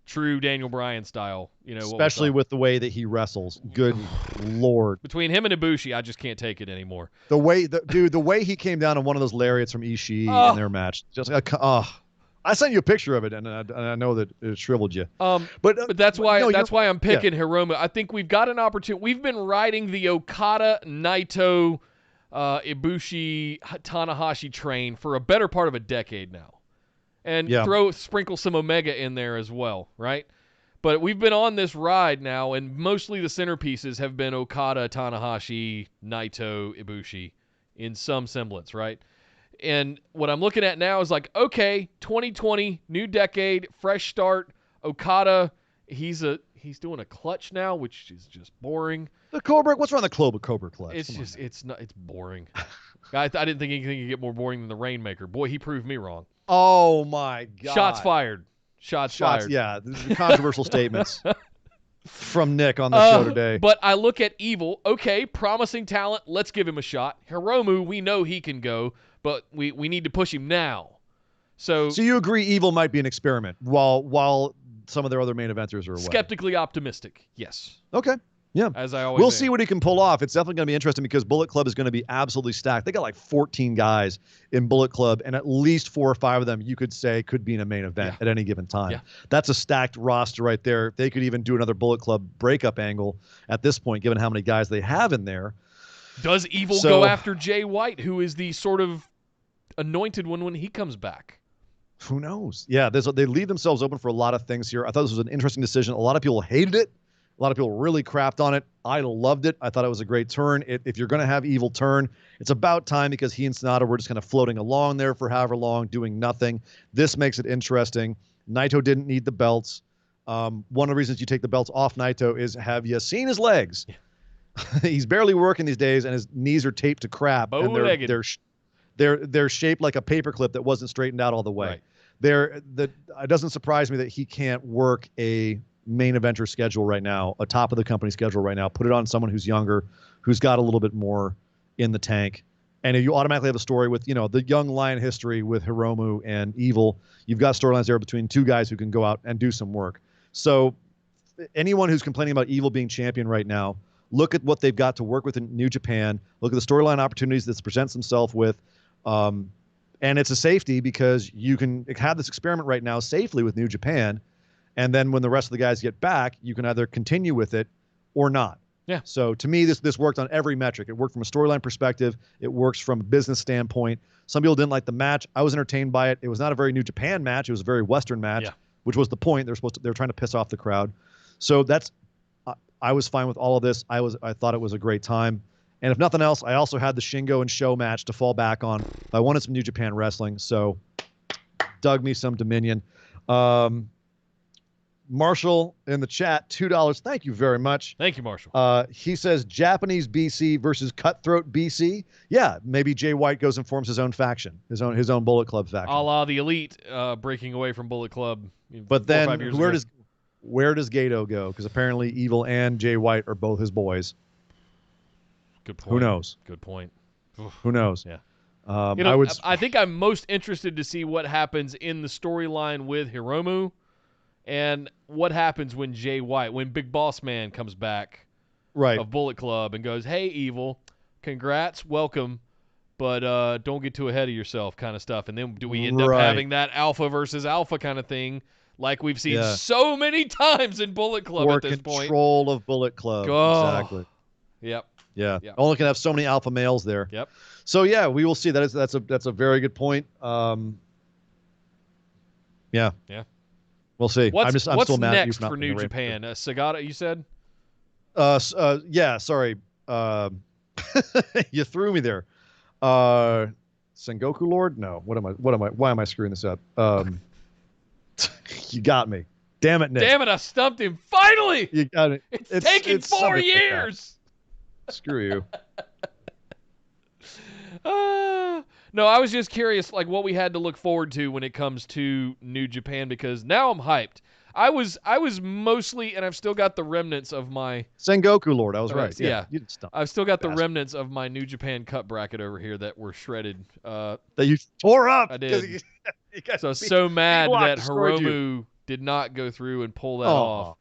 True Daniel Bryan style, especially with the way that he wrestles. Good Lord! Between him and Ibushi, I just can't take it anymore. The way he came down on one of those lariats from Ishii in their match, just I sent you a picture of it, and I know that it shriveled you. But that's why I'm picking Hiromu. I think we've got an opportunity. We've been riding the Okada, Naito, Ibushi, Tanahashi train for a better part of a decade now. And sprinkle some Omega in there as well, right? But we've been on this ride now, and mostly the centerpieces have been Okada, Tanahashi, Naito, Ibushi, in some semblance, right? And what I'm looking at now is like, okay, 2020, new decade, fresh start. Okada, he's doing a clutch now, which is just boring. The Cobra, what's wrong with the Cobra clutch? It's boring. I didn't think anything could get more boring than the Rainmaker. Boy, he proved me wrong. Oh my God! Shots fired. Shots fired. Yeah, the controversial statements from Nick on the show today. But I look at Evil. Okay, promising talent. Let's give him a shot. Hiromu, we know he can go, but we need to push him now. So you agree Evil might be an experiment while some of their other main eventers are away? Skeptically optimistic. Yes. Okay. Yeah. As I always We'll see what he can pull off. It's definitely going to be interesting because Bullet Club is going to be absolutely stacked. They got like 14 guys in Bullet Club, and at least 4 or 5 of them you could say could be in a main event at any given time. Yeah. That's a stacked roster right there. They could even do another Bullet Club breakup angle at this point, given how many guys they have in there. Does Evil go after Jay White, who is the sort of anointed one when he comes back? Who knows? Yeah, they leave themselves open for a lot of things here. I thought this was an interesting decision. A lot of people hated it. A lot of people really crapped on it. I loved it. I thought it was a great turn. If you're going to have Evil turn, it's about time because he and Sonata were just kind of floating along there for however long, doing nothing. This makes it interesting. Naito didn't need the belts. One of the reasons you take the belts off Naito is, have you seen his legs? Yeah. He's barely working these days, and his knees are taped to crap. Bow-legged. And they're shaped like a paperclip that wasn't straightened out all the way. Right. It doesn't surprise me that he can't work a main eventer schedule right now, a top of the company schedule right now. Put it on someone who's younger, who's got a little bit more in the tank. And if you automatically have a story with, the young lion history with Hiromu and Evil, you've got storylines there between 2 guys who can go out and do some work. So anyone who's complaining about Evil being champion right now, look at what they've got to work with in New Japan. Look at the storyline opportunities this presents himself with. And it's a safety because you can have this experiment right now safely with New Japan. And then when the rest of the guys get back, you can either continue with it or not. Yeah. So to me, this worked on every metric. It worked from a storyline perspective. It works from a business standpoint. Some people didn't like the match. I was entertained by it. It was not a very New Japan match. It was a very Western match, which was the point. They were trying to piss off the crowd. So I was fine with all of this. I thought it was a great time. And if nothing else, I also had the Shingo and Show match to fall back on. I wanted some New Japan wrestling, so dug me some Dominion. Marshall in the chat, $2. Thank you very much. Thank you, Marshall. He says Japanese BC versus Cutthroat BC. Yeah, maybe Jay White goes and forms his own faction, his own Bullet Club faction. A la the Elite breaking away from Bullet Club. But then where does Gato go? Because apparently Evil and Jay White are both his boys. Good point. Who knows? Good point. Who knows? Yeah. I I think I'm most interested to see what happens in the storyline with Hiromu and what happens when Jay White, when Big Boss Man comes back of Bullet Club and goes, hey, Evil, congrats, welcome, but don't get too ahead of yourself kind of stuff. And then do we end up having that alpha versus alpha kind of thing like we've seen so many times in Bullet Club at this point? Control of Bullet Club. Oh. Exactly. Yep. Yeah. Only can have so many alpha males there. Yep. So yeah, we will see. That's a very good point. Yeah. We'll see. What's I'm still mad next for New Japan? Sagata, you said? Yeah. Sorry. You threw me there. Sengoku Lord? No. Why am I screwing this up? You got me. Damn it, Nick. Damn it! I stumped him. Finally. You got it. It's taken 4 years. Like Screw you. No, I was just curious, like what we had to look forward to when it comes to New Japan, because now I'm hyped. I was mostly, and I've still got the remnants of my Sengoku Lord. I was right. Yeah. You didn't stop. I've still got the remnants of my New Japan cut bracket over here that were shredded. That you tore up. I did. So mad that Hiromu did not go through and pull that off.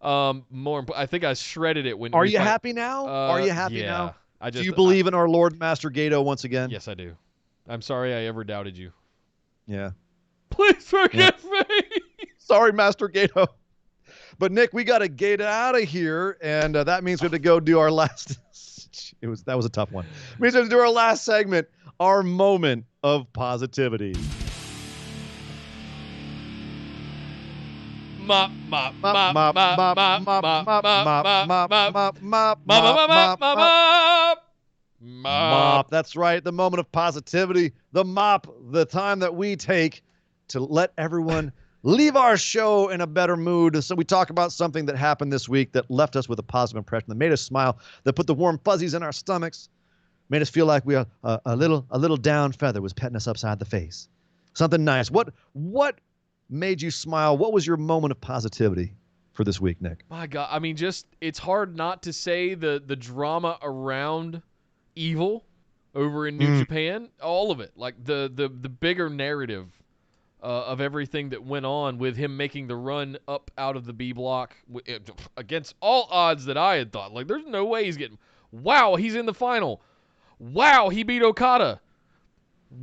I think I shredded it when. Are you happy now? Are you happy now? Do you believe in our Lord Master Gato once again? Yes, I do. I'm sorry I ever doubted you. Yeah. Please forgive me. Sorry, Master Gato. But Nick, we got to get out of here, and that means we have to go do our last. That was a tough one. It means we have to do our last segment, our moment of positivity. Mop. That's right. The moment of positivity. The mop. The time that we take to let everyone leave our show in a better mood. So we talk about something that happened this week that left us with a positive impression, that made us smile, that put the warm fuzzies in our stomachs, made us feel like we are a little down feather was petting us upside the face. Something nice. What made you smile? What was your moment of positivity for this week, Nick? My God, I mean, it's hard not to say the drama around Evil over in New Japan, all of it, like the bigger narrative of everything that went on with him making the run up out of the B block against all odds that I had thought. Like, there's no way he's getting. Wow, he's in the final. Wow, he beat Okada.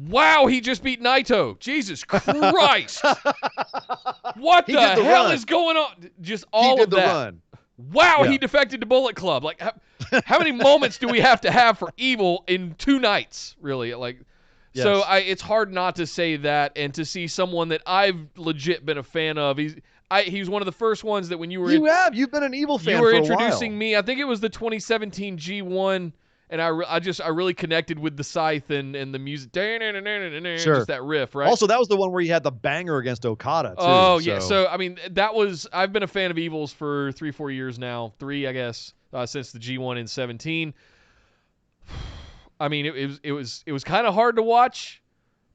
Wow, he just beat Naito. Jesus Christ. What the hell is going on? Just all of that. Run. Wow, he defected to Bullet Club. Like, how many moments do we have to have for Evil in 2 nights, really? Like, yes. So it's hard not to say that, and to see someone that I've legit been a fan of. He was one of the first ones that when you were you've been an Evil fan you were for introducing a while. me. I think it was the 2017 G1. And I really connected with the scythe and the music, just that riff, right? Also, that was the one where he had the banger against Okada, too. Oh, yeah. So, I mean, I've been a fan of Evils for 3-4 years now. 3, I guess, since the G1 in 17. I mean, it was kind of hard to watch,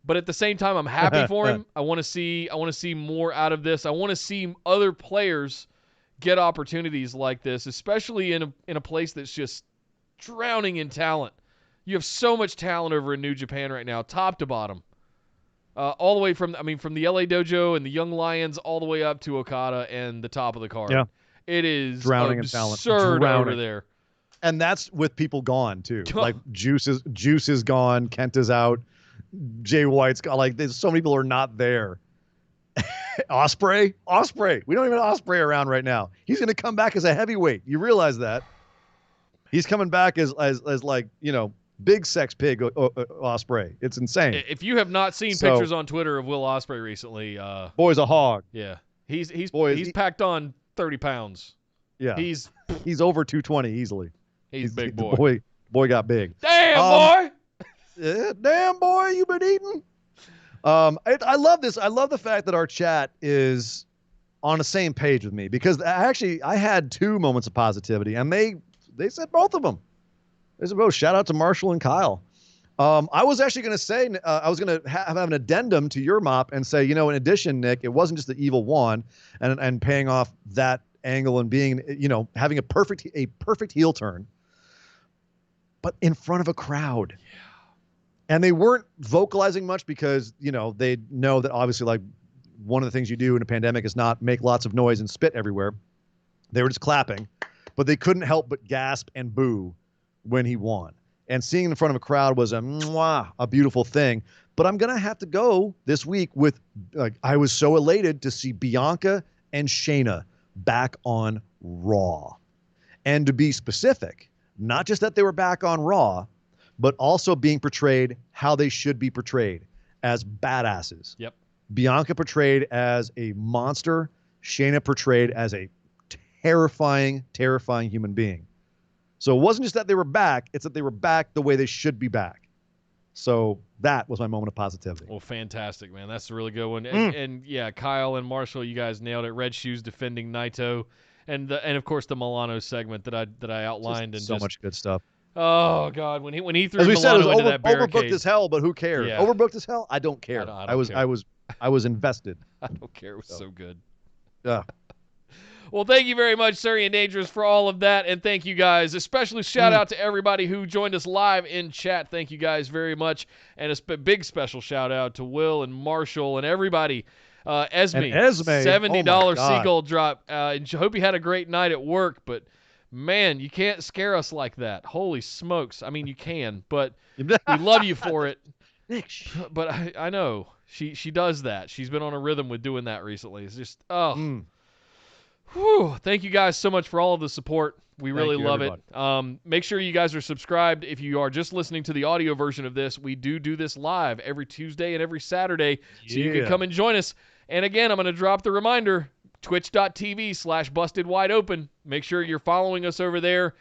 but at the same time, I'm happy for him. I want to see more out of this. I want to see other players get opportunities like this, especially in a place that's just drowning in talent. You have so much talent over in New Japan right now, top to bottom. All the way from the LA Dojo and the Young Lions all the way up to Okada and the top of the card. Yeah. It is drowning in talent. Absurd over there. And that's with people gone too. Like Juice is gone, Kent is out, Jay White's gone. Like, there's so many people are not there. Osprey. We don't even have Osprey around right now. He's going to come back as a heavyweight. You realize that? He's coming back as like, big sex pig Osprey. It's insane. If you have not seen pictures on Twitter of Will Ospreay recently, boy's a hog. Yeah, he's packed on 30 pounds. Yeah, he's over 220 easily. He's big boy. Boy got big. Damn boy. Damn boy, you been eating. I love this. I love the fact that our chat is on the same page with me, because I had 2 moments of positivity, and they said both of them. They said both. Shout out to Marshall and Kyle. I was actually going to say, I was going to have an addendum to your mop and say, in addition, Nick, it wasn't just the evil one and paying off that angle and being, having a perfect heel turn, but in front of a crowd. Yeah. And they weren't vocalizing much because, they know that obviously like one of the things you do in a pandemic is not make lots of noise and spit everywhere. They were just clapping, but they couldn't help but gasp and boo when he won. And seeing in front of a crowd was a beautiful thing. But I'm going to have to go this week with, I was so elated to see Bianca and Shayna back on Raw. And to be specific, not just that they were back on Raw, but also being portrayed how they should be portrayed, as badasses. Yep. Bianca portrayed as a monster. Shayna portrayed as a terrifying, terrifying human being. So it wasn't just that they were back, it's that they were back the way they should be back. So that was my moment of positivity. Well, fantastic, man. That's a really good one. And yeah, Kyle and Marshall, you guys nailed it. Red Shoes defending Naito. And of course the Milano segment that I outlined. Just so much good stuff. Oh God, when he threw As we Milano said, it was into that barricade. overbooked as hell, but who cares? Yeah. Overbooked as hell? I don't care. I don't care. I was invested. I don't care. It was so good. Yeah. Well, thank you very much, Surrey and Dangerous, for all of that, and thank you guys. Especially shout out to everybody who joined us live in chat. Thank you guys very much, and a big special shout out to Will and Marshall and everybody. Esme, $70 Seagull drop. And hope you had a great night at work, but man, you can't scare us like that. Holy smokes! I mean, you can, but we love you for it. But I know she does that. She's been on a rhythm with doing that recently. It's just Whew. Thank you guys so much for all of the support. We really love it. Make sure you guys are subscribed. If you are just listening to the audio version of this, we do this live every Tuesday and every Saturday, so you can come and join us. And again, I'm going to drop the reminder, twitch.tv/bustedwideopen. Make sure you're following us over there.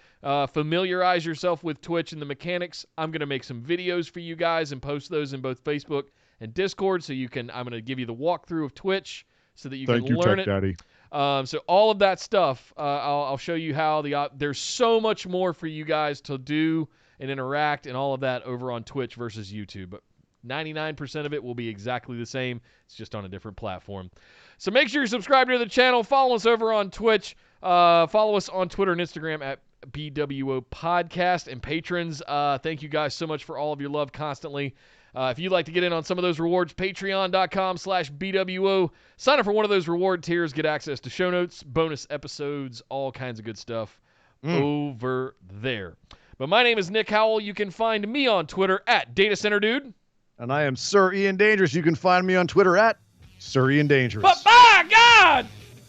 Familiarize yourself with Twitch and the mechanics. I'm going to make some videos for you guys and post those in both Facebook and Discord, so you can. I'm going to give you the walkthrough of Twitch so that you can learn it. Daddy. So all of that stuff, I'll show you how there's so much more for you guys to do and interact and all of that over on Twitch versus YouTube. But 99% of it will be exactly the same. It's just on a different platform. So make sure you're subscribed to the channel. Follow us over on Twitch. Follow us on Twitter and Instagram at BWO Podcast. And patrons, thank you guys so much for all of your love constantly. If you'd like to get in on some of those rewards, patreon.com/BWO. Sign up for one of those reward tiers. Get access to show notes, bonus episodes, all kinds of good stuff over there. But my name is Nick Howell. You can find me on Twitter at DataCenterDude. And I am Sir Ian Dangerous. You can find me on Twitter at Sir Ian Dangerous. But my God!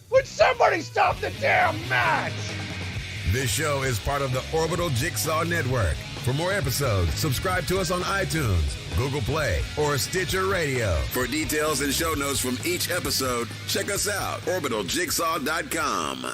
Would somebody stop the damn match? This show is part of the Orbital Jigsaw Network. For more episodes, subscribe to us on iTunes, Google Play, or Stitcher Radio. For details and show notes from each episode, check us out, orbitaljigsaw.com.